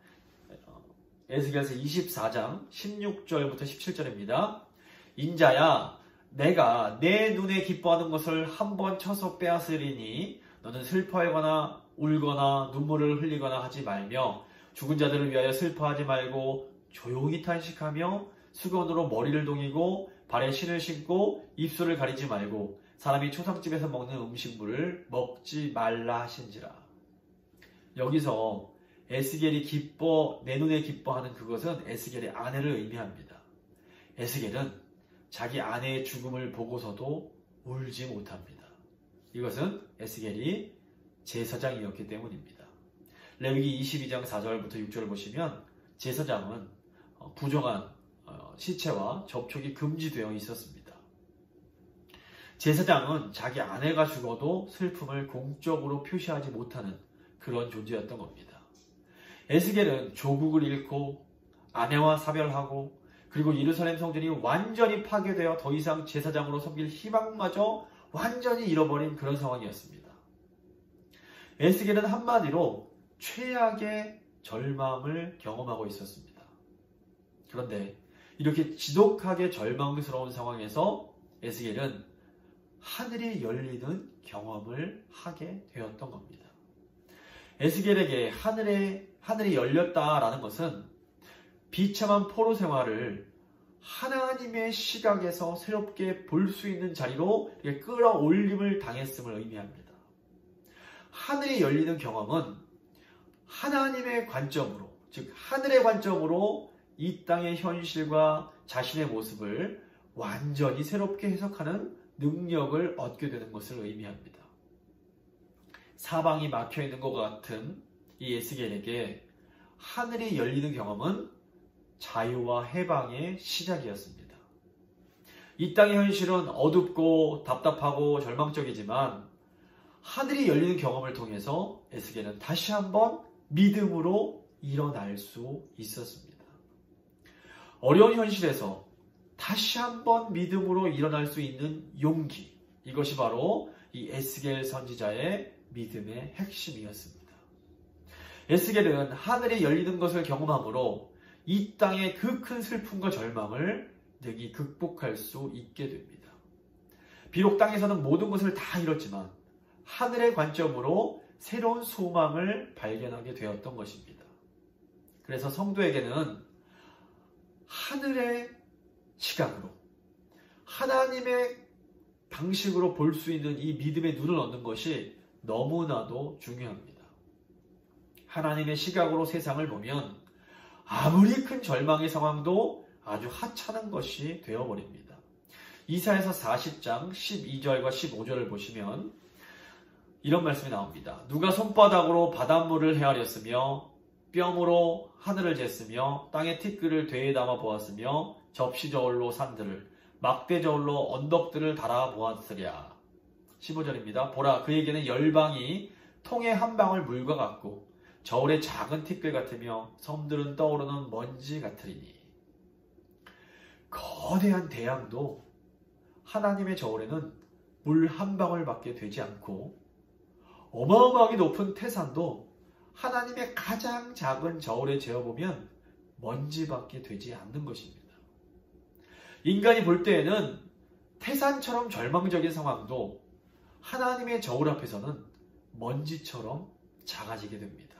에스겔서 24장 16절부터 17절입니다. 인자야 내가 내 눈에 기뻐하는 것을 한번 쳐서 빼앗으리니 너는 슬퍼하거나 울거나 눈물을 흘리거나 하지 말며 죽은 자들을 위하여 슬퍼하지 말고 조용히 탄식하며 수건으로 머리를 동이고 발에 신을 신고 입술을 가리지 말고 사람이 초상집에서 먹는 음식물을 먹지 말라 하신지라. 여기서 에스겔이 내 눈에 기뻐하는 그것은 에스겔의 아내를 의미합니다. 에스겔은 자기 아내의 죽음을 보고서도 울지 못합니다. 이것은 에스겔이 제사장이었기 때문입니다. 레위기 22장 4절부터 6절을 보시면 제사장은 부정한 시체와 접촉이 금지되어 있었습니다. 제사장은 자기 아내가 죽어도 슬픔을 공적으로 표시하지 못하는 그런 존재였던 겁니다. 에스겔은 조국을 잃고 아내와 사별하고 그리고 예루살렘 성전이 완전히 파괴되어 더 이상 제사장으로 섬길 희망마저 완전히 잃어버린 그런 상황이었습니다. 에스겔은 한마디로 최악의 절망을 경험하고 있었습니다. 그런데 이렇게 지독하게 절망스러운 상황에서 에스겔은 하늘이 열리는 경험을 하게 되었던 겁니다. 에스겔에게 하늘의 하늘이 열렸다라는 것은 비참한 포로 생활을 하나님의 시각에서 새롭게 볼 수 있는 자리로 끌어올림을 당했음을 의미합니다. 하늘이 열리는 경험은 하나님의 관점으로, 즉 하늘의 관점으로 이 땅의 현실과 자신의 모습을 완전히 새롭게 해석하는 능력을 얻게 되는 것을 의미합니다. 사방이 막혀있는 것 같은 이 에스겔에게 하늘이 열리는 경험은 자유와 해방의 시작이었습니다. 이 땅의 현실은 어둡고 답답하고 절망적이지만 하늘이 열리는 경험을 통해서 에스겔은 다시 한번 믿음으로 일어날 수 있었습니다. 어려운 현실에서 다시 한번 믿음으로 일어날 수 있는 용기, 이것이 바로 이 에스겔 선지자의 믿음의 핵심이었습니다. 에스겔은 하늘이 열리는 것을 경험함으로 이 땅의 그 큰 슬픔과 절망을 능히 극복할 수 있게 됩니다. 비록 땅에서는 모든 것을 다 잃었지만 하늘의 관점으로 새로운 소망을 발견하게 되었던 것입니다. 그래서 성도에게는 하늘의 시각으로, 하나님의 방식으로 볼 수 있는 이 믿음의 눈을 얻는 것이 너무나도 중요합니다. 하나님의 시각으로 세상을 보면 아무리 큰 절망의 상황도 아주 하찮은 것이 되어버립니다. 이사야서 40장 12절과 15절을 보시면 이런 말씀이 나옵니다. 누가 손바닥으로 바닷물을 헤아렸으며 뼘으로 하늘을 쟀으며 땅의 티끌을 되에 담아 보았으며 접시저울로 산들을 막대저울로 언덕들을 달아 보았으랴. 15절입니다. 보라, 그에게는 열방이 통의 한 방울 물과 같고 저울의 작은 티끌 같으며 섬들은 떠오르는 먼지 같으리니. 거대한 대양도 하나님의 저울에는 물 한 방울밖에 되지 않고 어마어마하게 높은 태산도 하나님의 가장 작은 저울에 재어보면 먼지밖에 되지 않는 것입니다. 인간이 볼 때에는 태산처럼 절망적인 상황도 하나님의 저울 앞에서는 먼지처럼 작아지게 됩니다.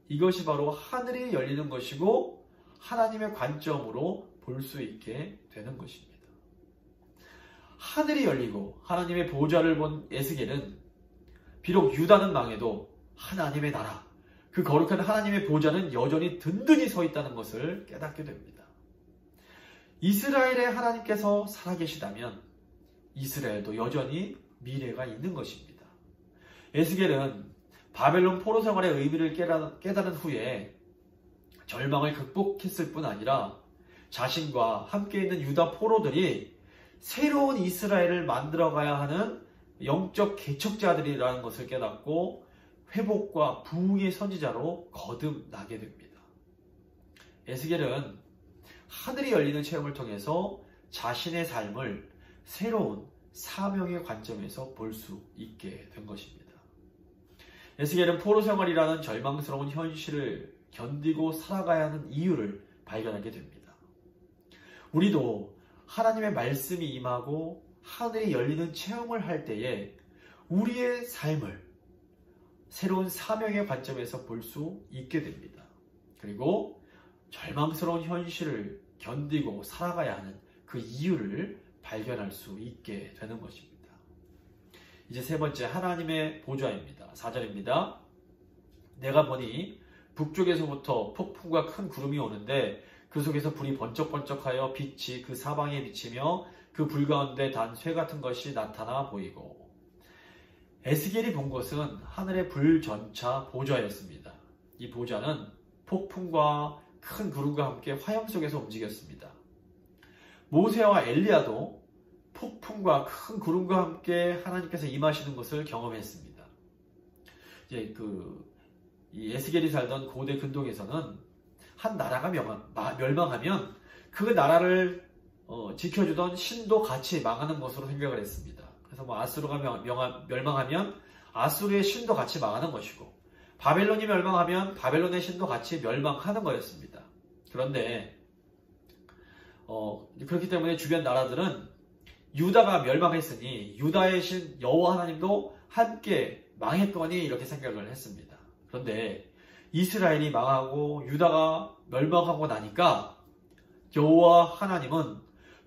이것이 바로 하늘이 열리는 것이고 하나님의 관점으로 볼 수 있게 되는 것입니다. 하늘이 열리고 하나님의 보좌를 본 에스겔은 비록 유다는 망해도 하나님의 나라, 그 거룩한 하나님의 보좌는 여전히 든든히 서 있다는 것을 깨닫게 됩니다. 이스라엘의 하나님께서 살아계시다면 이스라엘도 여전히 미래가 있는 것입니다. 에스겔은 바벨론 포로 생활의 의미를 깨달은 후에 절망을 극복했을 뿐 아니라 자신과 함께 있는 유다 포로들이 새로운 이스라엘을 만들어가야 하는 영적 개척자들이라는 것을 깨닫고 회복과 부흥의 선지자로 거듭나게 됩니다. 에스겔은 하늘이 열리는 체험을 통해서 자신의 삶을 새로운 사명의 관점에서 볼 수 있게 된 것입니다. 에스겔은 포로 생활이라는 절망스러운 현실을 견디고 살아가야 하는 이유를 발견하게 됩니다. 우리도 하나님의 말씀이 임하고 하늘이 열리는 체험을 할 때에 우리의 삶을 새로운 사명의 관점에서 볼 수 있게 됩니다. 그리고 절망스러운 현실을 견디고 살아가야 하는 그 이유를 발견할 수 있게 되는 것입니다. 이제 세 번째, 하나님의 보좌입니다. 4절입니다. 내가 보니 북쪽에서부터 폭풍과 큰 구름이 오는데 그 속에서 불이 번쩍번쩍하여 빛이 그 사방에 비치며 그 불 가운데 단 쇠 같은 것이 나타나 보이고. 에스겔이 본 것은 하늘의 불전차 보좌였습니다. 이 보좌는 폭풍과 큰 구름과 함께 화염 속에서 움직였습니다. 모세와 엘리야도 폭풍과 큰 구름과 함께 하나님께서 임하시는 것을 경험했습니다. 이제 이 에스겔이 살던 고대 근동에서는 한 나라가 멸망하면 그 나라를 지켜주던 신도 같이 망하는 것으로 생각을 했습니다. 그래서 아수르가 멸망하면 아수르의 신도 같이 망하는 것이고, 바벨론이 멸망하면 바벨론의 신도 같이 멸망하는 거였습니다. 그런데 그렇기 때문에 주변 나라들은 유다가 멸망했으니 유다의 신 여호와 하나님도 함께 망했거니 이렇게 생각을 했습니다. 그런데 이스라엘이 망하고 유다가 멸망하고 나니까 여호와 하나님은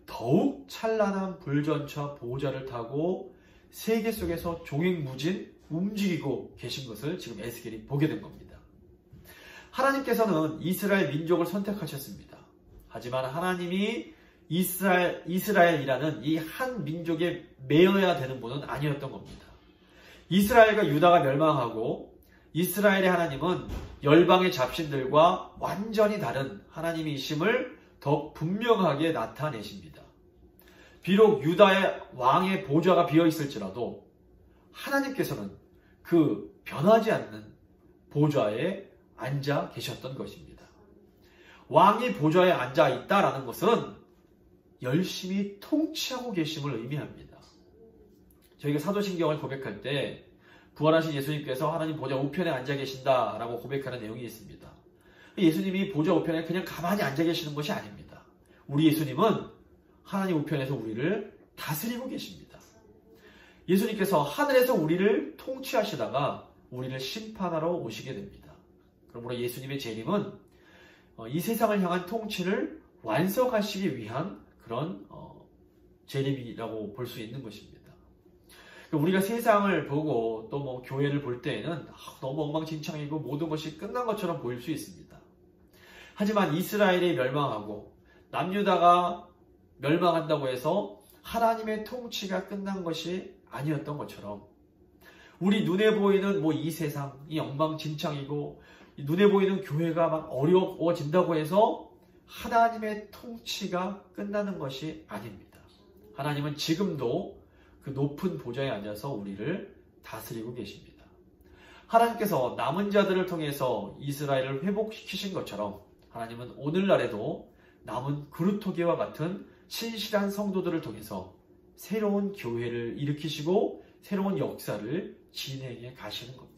더욱 찬란한 불전차 보호자를 타고 세계 속에서 종횡무진 움직이고 계신 것을 지금 에스겔이 보게 된 겁니다. 하나님께서는 이스라엘 민족을 선택하셨습니다. 하지만 하나님이 이스라엘이라는 이 한 민족에 매여야 되는 분은 아니었던 겁니다. 이스라엘과 유다가 멸망하고 이스라엘의 하나님은 열방의 잡신들과 완전히 다른 하나님이심을 더 분명하게 나타내십니다. 비록 유다의 왕의 보좌가 비어있을지라도 하나님께서는 그 변하지 않는 보좌에 앉아 계셨던 것입니다. 왕이 보좌에 앉아 있다라는 것은 열심히 통치하고 계심을 의미합니다. 저희가 사도신경을 고백할 때 부활하신 예수님께서 하나님 보좌 우편에 앉아 계신다라고 고백하는 내용이 있습니다. 예수님이 보좌 우편에 그냥 가만히 앉아 계시는 것이 아닙니다. 우리 예수님은 하나님 우편에서 우리를 다스리고 계십니다. 예수님께서 하늘에서 우리를 통치하시다가 우리를 심판하러 오시게 됩니다. 그러므로 예수님의 재림은 이 세상을 향한 통치를 완성하시기 위한 그런 재림이라고 볼 수 있는 것입니다. 우리가 세상을 보고 또 뭐 교회를 볼 때에는 너무 엉망진창이고 모든 것이 끝난 것처럼 보일 수 있습니다. 하지만 이스라엘이 멸망하고 남유다가 멸망한다고 해서 하나님의 통치가 끝난 것이 아니었던 것처럼 우리 눈에 보이는 이 세상이 엉망진창이고 눈에 보이는 교회가 막 어려워진다고 해서 하나님의 통치가 끝나는 것이 아닙니다. 하나님은 지금도 그 높은 보좌에 앉아서 우리를 다스리고 계십니다. 하나님께서 남은 자들을 통해서 이스라엘을 회복시키신 것처럼 하나님은 오늘날에도 남은 그루터기와 같은 신실한 성도들을 통해서 새로운 교회를 일으키시고 새로운 역사를 진행해 가시는 겁니다.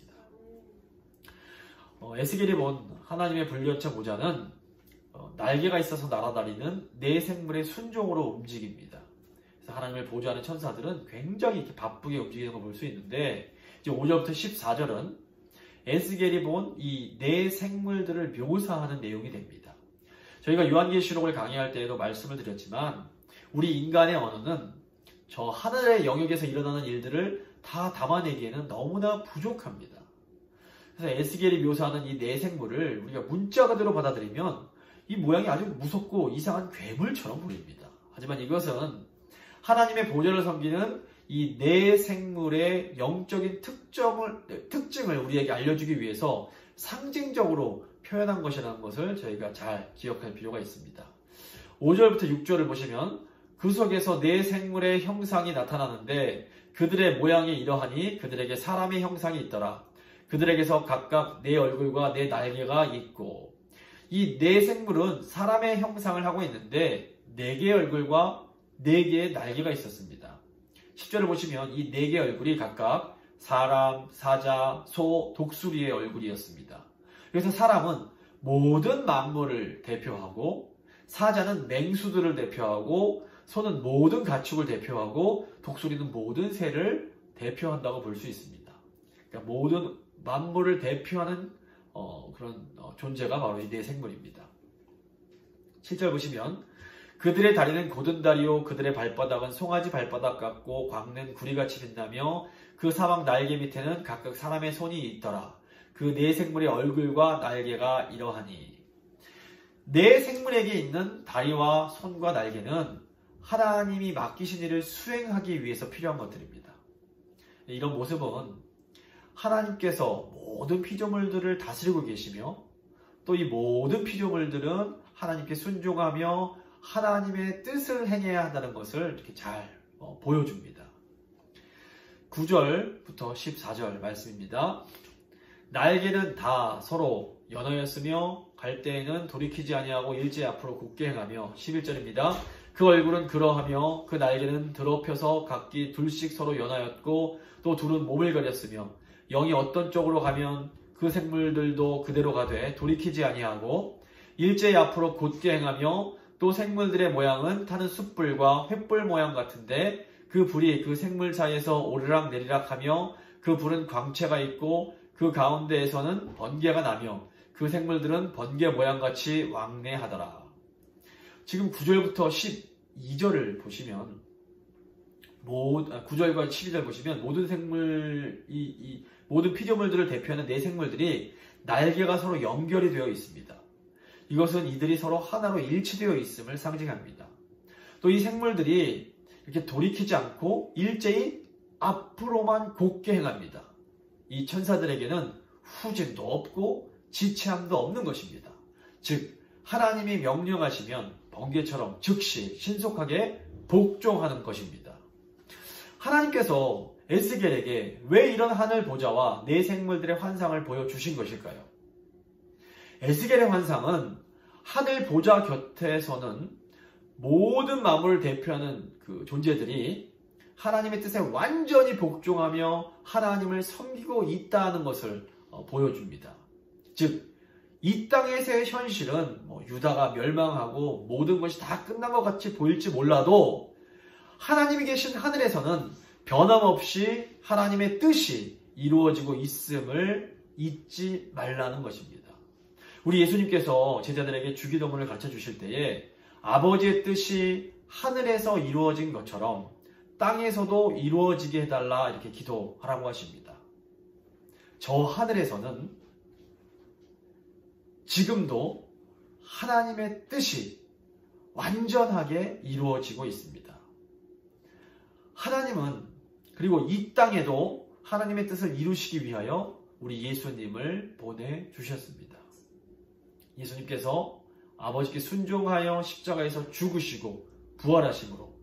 에스겔이 본 하나님의 불려차 보좌는 날개가 있어서 날아다니는 네 생물의 순종으로 움직입니다. 그래서 하나님을 보좌하는 천사들은 굉장히 이렇게 바쁘게 움직이는 걸 볼 수 있는데 이제 5절부터 14절은 에스겔이 본 이 네 생물들을 묘사하는 내용이 됩니다. 저희가 요한계시록을 강의할 때에도 말씀을 드렸지만 우리 인간의 언어는 저 하늘의 영역에서 일어나는 일들을 다 담아내기에는 너무나 부족합니다. 그래서 에스겔이 묘사하는 이 네 생물을 우리가 문자 그대로 받아들이면 이 모양이 아주 무섭고 이상한 괴물처럼 보입니다. 하지만 이것은 하나님의 보좌를 섬기는 이 네 생물의 영적인 특징을 우리에게 알려주기 위해서 상징적으로 표현한 것이라는 것을 저희가 잘 기억할 필요가 있습니다. 5절부터 6절을 보시면 그 속에서 네 생물의 형상이 나타나는데 그들의 모양이 이러하니 그들에게 사람의 형상이 있더라. 그들에게서 각각 네 얼굴과 네 날개가 있고 이 네 생물은 사람의 형상을 하고 있는데 네 개의 얼굴과 네 개의 날개가 있었습니다. 10절을 보시면 이 네 개의 얼굴이 각각 사람, 사자, 소, 독수리의 얼굴이었습니다. 그래서 사람은 모든 만물을 대표하고 사자는 맹수들을 대표하고 소는 모든 가축을 대표하고 독수리는 모든 새를 대표한다고 볼 수 있습니다. 그러니까 모든 만물을 대표하는 그런 존재가 바로 이 네 생물입니다. 7절 보시면 그들의 다리는 고든 다리요 그들의 발바닥은 송아지 발바닥 같고 광는 구리같이 빛나며 그 사막 날개 밑에는 각각 사람의 손이 있더라. 그 네 생물의 얼굴과 날개가 이러하니 네 생물에게 있는 다리와 손과 날개는 하나님이 맡기신 일을 수행하기 위해서 필요한 것들입니다. 이런 모습은 하나님께서 모든 피조물들을 다스리고 계시며 또 이 모든 피조물들은 하나님께 순종하며 하나님의 뜻을 행해야 한다는 것을 이렇게 잘 보여줍니다. 9절부터 14절 말씀입니다. 날개는 다 서로 연하였으며 갈 때에는 돌이키지 아니하고 일제 앞으로 굳게 행하며 11절입니다. 그 얼굴은 그러하며 그 날개는 드러펴서 각기 둘씩 서로 연하였고 또 둘은 몸을 가렸으며 영이 어떤 쪽으로 가면 그 생물들도 그대로 가되 돌이키지 아니하고 일제 앞으로 곧게 행하며 또 생물들의 모양은 타는 숯불과 횃불 모양 같은데 그 불이 그 생물 사이에서 오르락 내리락 하며 그 불은 광채가 있고 그 가운데에서는 번개가 나며 그 생물들은 번개 모양같이 왕래하더라. 지금 9절부터 12절을 보시면 9절과 12절 보시면 모든 생물, 모든 피조물들을 대표하는 네 생물들이 날개가 서로 연결이 되어 있습니다. 이것은 이들이 서로 하나로 일치되어 있음을 상징합니다. 또 이 생물들이 이렇게 돌이키지 않고 일제히 앞으로만 곧게 행합니다. 이 천사들에게는 후진도 없고 지체함도 없는 것입니다. 즉 하나님이 명령하시면 번개처럼 즉시 신속하게 복종하는 것입니다. 하나님께서 에스겔에게 왜 이런 하늘 보좌와 네 생물들의 환상을 보여주신 것일까요? 에스겔의 환상은 하늘 보좌 곁에서는 모든 만물을 대표하는 그 존재들이 하나님의 뜻에 완전히 복종하며 하나님을 섬기고 있다는 것을 보여줍니다. 즉, 이 땅에서의 현실은 유다가 멸망하고 모든 것이 다 끝난 것 같이 보일지 몰라도 하나님이 계신 하늘에서는 변함없이 하나님의 뜻이 이루어지고 있음을 잊지 말라는 것입니다. 우리 예수님께서 제자들에게 주기도문을 가르쳐 주실 때에 아버지의 뜻이 하늘에서 이루어진 것처럼 땅에서도 이루어지게 해달라 이렇게 기도하라고 하십니다. 저 하늘에서는 지금도 하나님의 뜻이 완전하게 이루어지고 있습니다. 하나님은 그리고 이 땅에도 하나님의 뜻을 이루시기 위하여 우리 예수님을 보내주셨습니다. 예수님께서 아버지께 순종하여 십자가에서 죽으시고 부활하심으로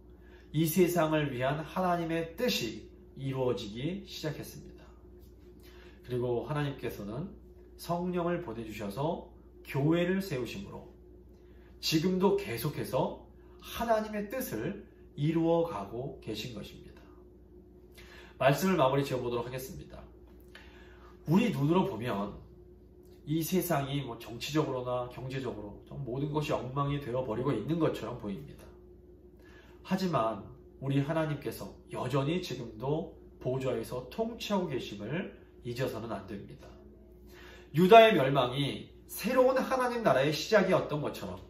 이 세상을 위한 하나님의 뜻이 이루어지기 시작했습니다. 그리고 하나님께서는 성령을 보내주셔서 교회를 세우심으로 지금도 계속해서 하나님의 뜻을 이루어가고 계신 것입니다. 말씀을 마무리 지어보도록 하겠습니다. 우리 눈으로 보면 이 세상이 정치적으로나 경제적으로 모든 것이 엉망이 되어버리고 있는 것처럼 보입니다. 하지만 우리 하나님께서 여전히 지금도 보좌에서 통치하고 계심을 잊어서는 안 됩니다. 유다의 멸망이 새로운 하나님 나라의 시작이었던 것처럼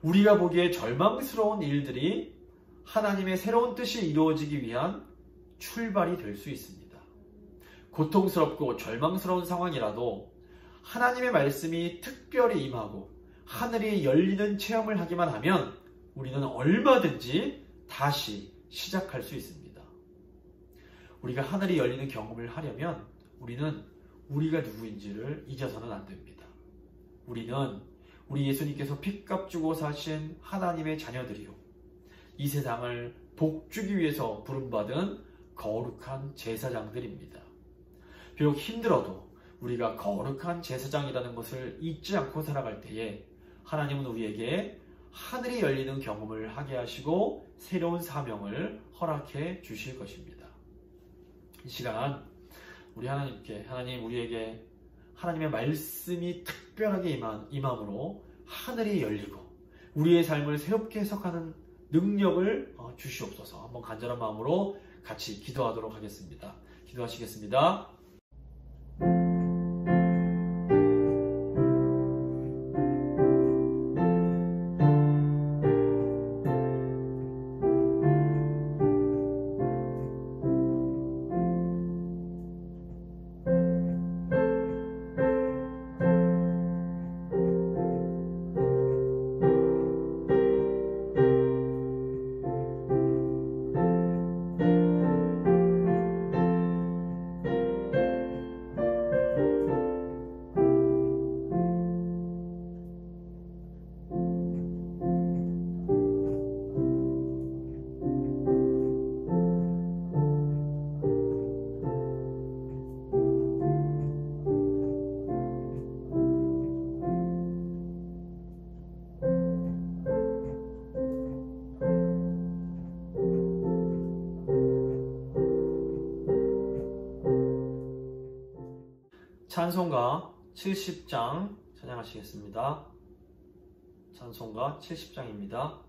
우리가 보기에 절망스러운 일들이 하나님의 새로운 뜻이 이루어지기 위한 출발이 될 수 있습니다. 고통스럽고 절망스러운 상황이라도 하나님의 말씀이 특별히 임하고 하늘이 열리는 체험을 하기만 하면 우리는 얼마든지 다시 시작할 수 있습니다. 우리가 하늘이 열리는 경험을 하려면 우리는 우리가 누구인지를 잊어서는 안 됩니다. 우리는 우리 예수님께서 핏값 주고 사신 하나님의 자녀들이요, 이 세상을 복주기 위해서 부름받은 거룩한 제사장들입니다. 비록 힘들어도 우리가 거룩한 제사장이라는 것을 잊지 않고 살아갈 때에 하나님은 우리에게 하늘이 열리는 경험을 하게 하시고 새로운 사명을 허락해 주실 것입니다. 이 시간 우리 하나님 우리에게 하나님의 말씀이 특별하게 임함으로 하늘이 열리고 우리의 삶을 새롭게 해석하는 능력을 주시옵소서. 한번 간절한 마음으로 같이 기도하도록 하겠습니다. 기도하시겠습니다. 찬송가 70장 찬양하시겠습니다. 찬송가 70장입니다.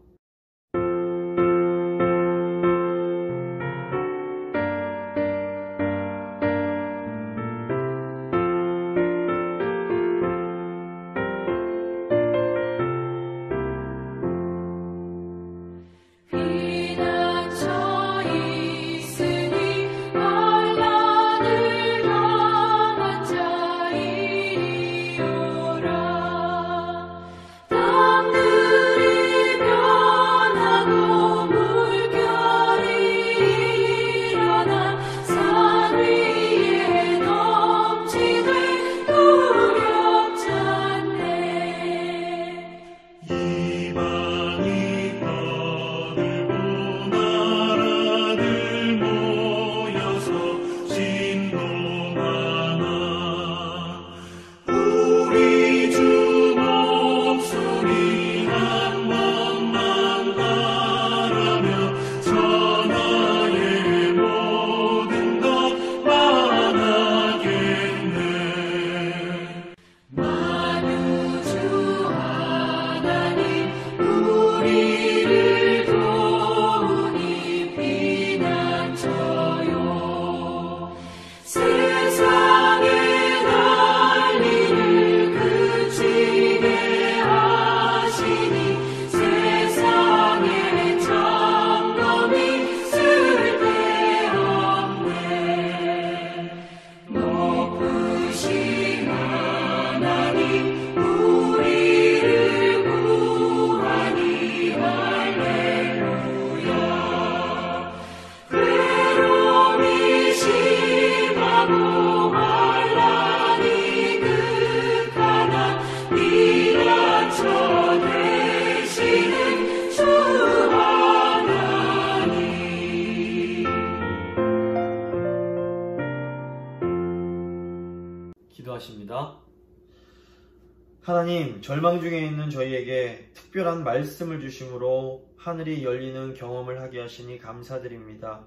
하나님, 절망 중에 있는 저희에게 특별한 말씀을 주심으로 하늘이 열리는 경험을 하게 하시니 감사드립니다.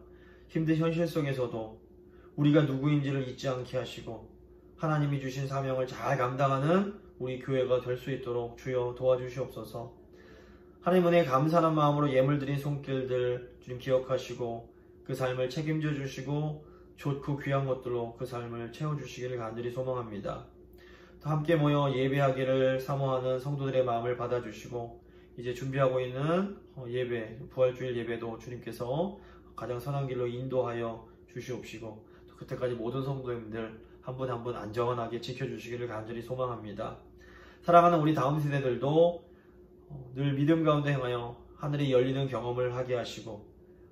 힘든 현실 속에서도 우리가 누구인지를 잊지 않게 하시고 하나님이 주신 사명을 잘 감당하는 우리 교회가 될 수 있도록 주여 도와주시옵소서. 하나님 은혜에 감사하는 마음으로 예물 드린 손길들 주님 기억하시고 그 삶을 책임져 주시고 좋고 귀한 것들로 그 삶을 채워주시기를 간절히 소망합니다. 또 함께 모여 예배하기를 사모하는 성도들의 마음을 받아주시고 이제 준비하고 있는 예배, 부활주일 예배도 주님께서 가장 선한 길로 인도하여 주시옵시고 또 그때까지 모든 성도님들 한 분 한 분 안전하게 지켜주시기를 간절히 소망합니다. 사랑하는 우리 다음 세대들도 늘 믿음 가운데 행하여 하늘이 열리는 경험을 하게 하시고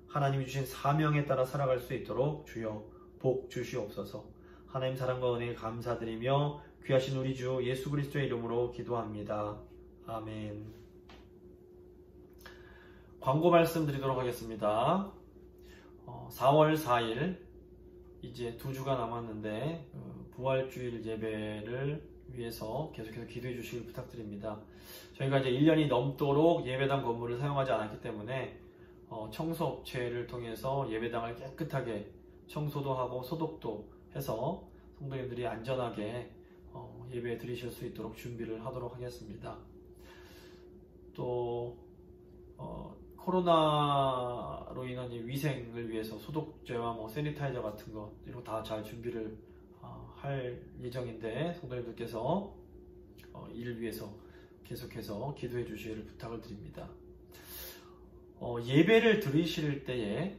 하나님이 주신 사명에 따라 살아갈 수 있도록 주여 복 주시옵소서. 하나님 사랑과 은혜에 감사드리며 귀하신 우리 주 예수 그리스도의 이름으로 기도합니다. 아멘. 광고 말씀드리도록 하겠습니다. 4월 4일 이제 2주가 남았는데 부활주일 예배를 위해서 계속해서 기도해 주시길 부탁드립니다. 저희가 이제 1년이 넘도록 예배당 건물을 사용하지 않았기 때문에 청소업체를 통해서 예배당을 깨끗하게 청소도 하고 소독도 해서 성도님들이 안전하게 예배 드리실 수 있도록 준비를 하도록 하겠습니다. 또 코로나로 인한 위생을 위해서 소독제와 세니타이저 같은 거 이런 거 다 잘 준비를 할 예정인데 성도님들께서 이를 위해서 계속해서 기도해 주시기를 부탁을 드립니다. 예배를 드리실 때에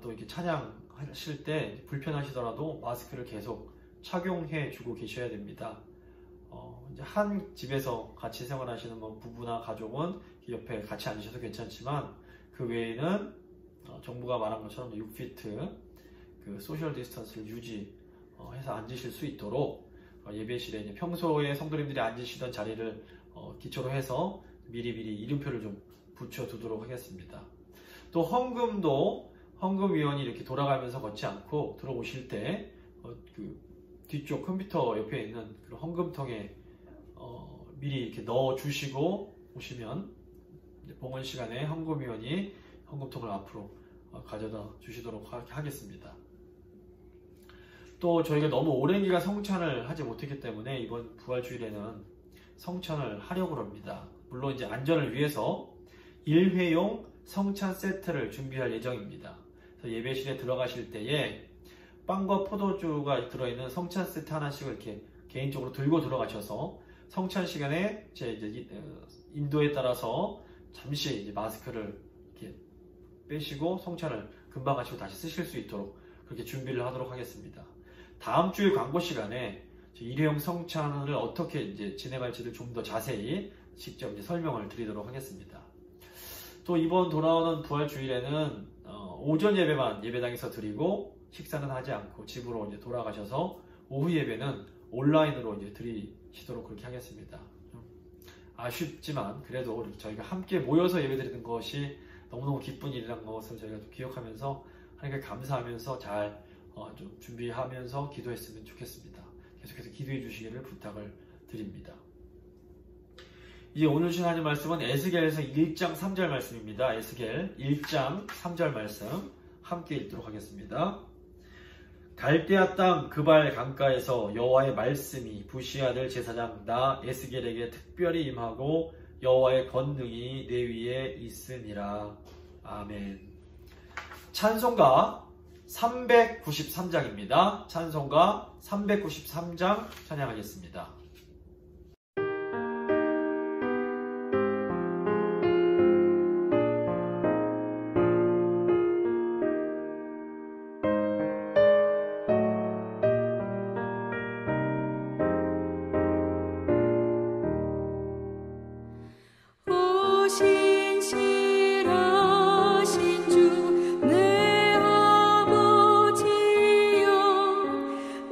또 이렇게 찬양하실 때 불편하시더라도 마스크를 계속 착용해 주고 계셔야 됩니다. 이제 한 집에서 같이 생활하시는 부부나 가족은 옆에 같이 앉으셔도 괜찮지만 그 외에는 정부가 말한 것처럼 6피트 그 소셜 디스턴스를 유지해서 앉으실 수 있도록 예배실에 이제 평소에 성도님들이 앉으시던 자리를 기초로 해서 미리미리 이름표를 좀 붙여두도록 하겠습니다. 또 헌금위원이 이렇게 돌아가면서 걷지 않고 들어오실 때 그 뒤쪽 컴퓨터 옆에 있는 그 헌금통에 미리 이렇게 넣어 주시고 오시면 봉헌 시간에 헌금위원이 헌금통을 앞으로 가져다 주시도록 하겠습니다. 또 저희가 너무 오랜 기간 성찬을 하지 못했기 때문에 이번 부활주일에는 성찬을 하려고 합니다. 물론 이제 안전을 위해서 일회용 성찬 세트를 준비할 예정입니다. 그래서 예배실에 들어가실 때에 빵과 포도주가 들어있는 성찬 세트 하나씩을 이렇게 개인적으로 들고 들어가셔서 성찬 시간에 이제 인도에 따라서 잠시 이제 마스크를 이렇게 빼시고 성찬을 금방 하시고 다시 쓰실 수 있도록 그렇게 준비를 하도록 하겠습니다. 다음 주일 광고 시간에 일회용 성찬을 어떻게 이제 진행할지를 좀 더 자세히 직접 이제 설명을 드리도록 하겠습니다. 또 이번 돌아오는 부활주일에는 오전 예배만 예배당에서 드리고 식사는 하지 않고 집으로 이제 돌아가셔서 오후 예배는 온라인으로 이제 드리시도록 그렇게 하겠습니다. 아쉽지만 그래도 저희가 함께 모여서 예배드리는 것이 너무너무 기쁜 일이라는 것을 저희가 좀 기억하면서 하나님께 감사하면서 잘 좀 준비하면서 기도했으면 좋겠습니다. 계속해서 기도해 주시기를 부탁을 드립니다. 이제 오늘 하나님 말씀은 에스겔에서 1장 3절 말씀입니다. 에스겔 1장 3절 말씀 함께 읽도록 하겠습니다. 갈대아 땅 그발 강가에서 여호와의 말씀이 부시 아들 제사장 나 에스겔에게 특별히 임하고 여호와의 권능이 내 위에 있으니라. 아멘. 찬송가 393장입니다. 찬송가 393장 찬양하겠습니다.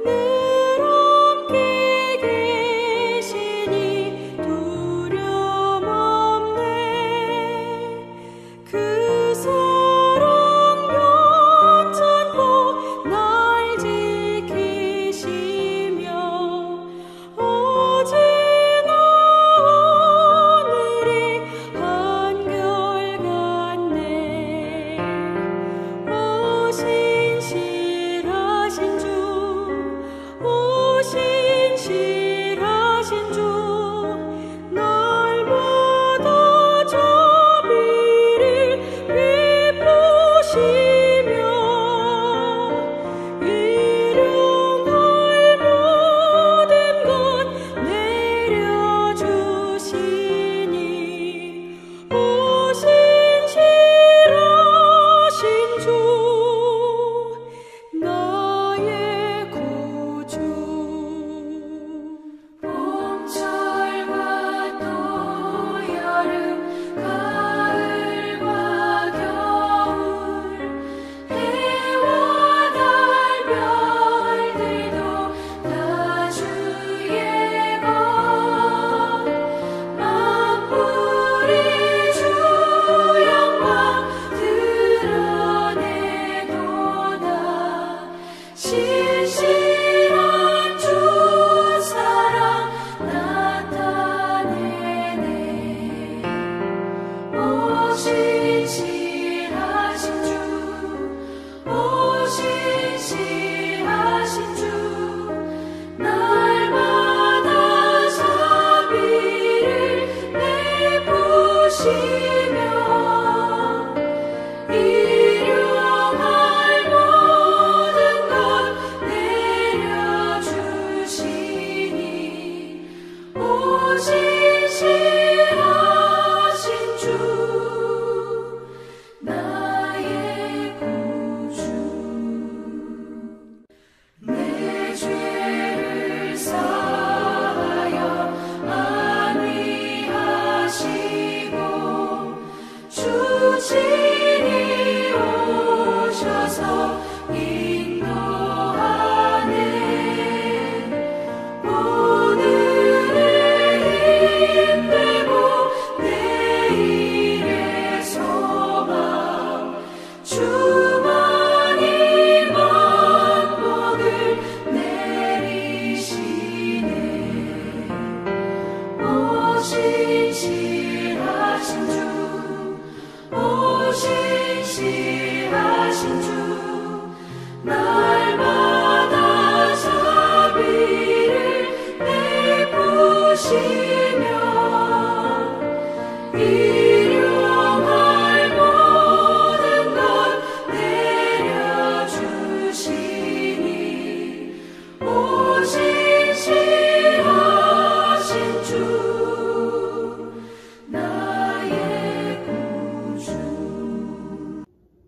늘 함께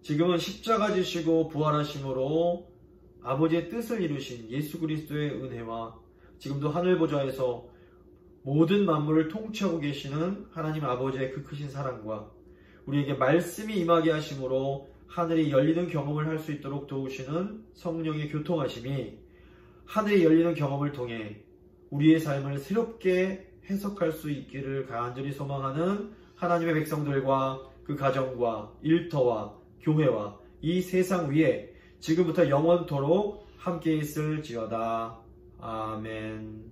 지금은 십자가 지시고 부활하심으로 아버지의 뜻을 이루신 예수 그리스도의 은혜와 지금도 하늘 보좌에서 모든 만물을 통치하고 계시는 하나님 아버지의 그 크신 사랑과 우리에게 말씀이 임하게 하심으로 하늘이 열리는 경험을 할 수 있도록 도우시는 성령의 교통하심이 하늘이 열리는 경험을 통해 우리의 삶을 새롭게 해석할 수 있기를 간절히 소망하는 하나님의 백성들과 그 가정과 일터와 교회와 이 세상 위에 지금부터 영원토록 함께 있을지어다. 아멘.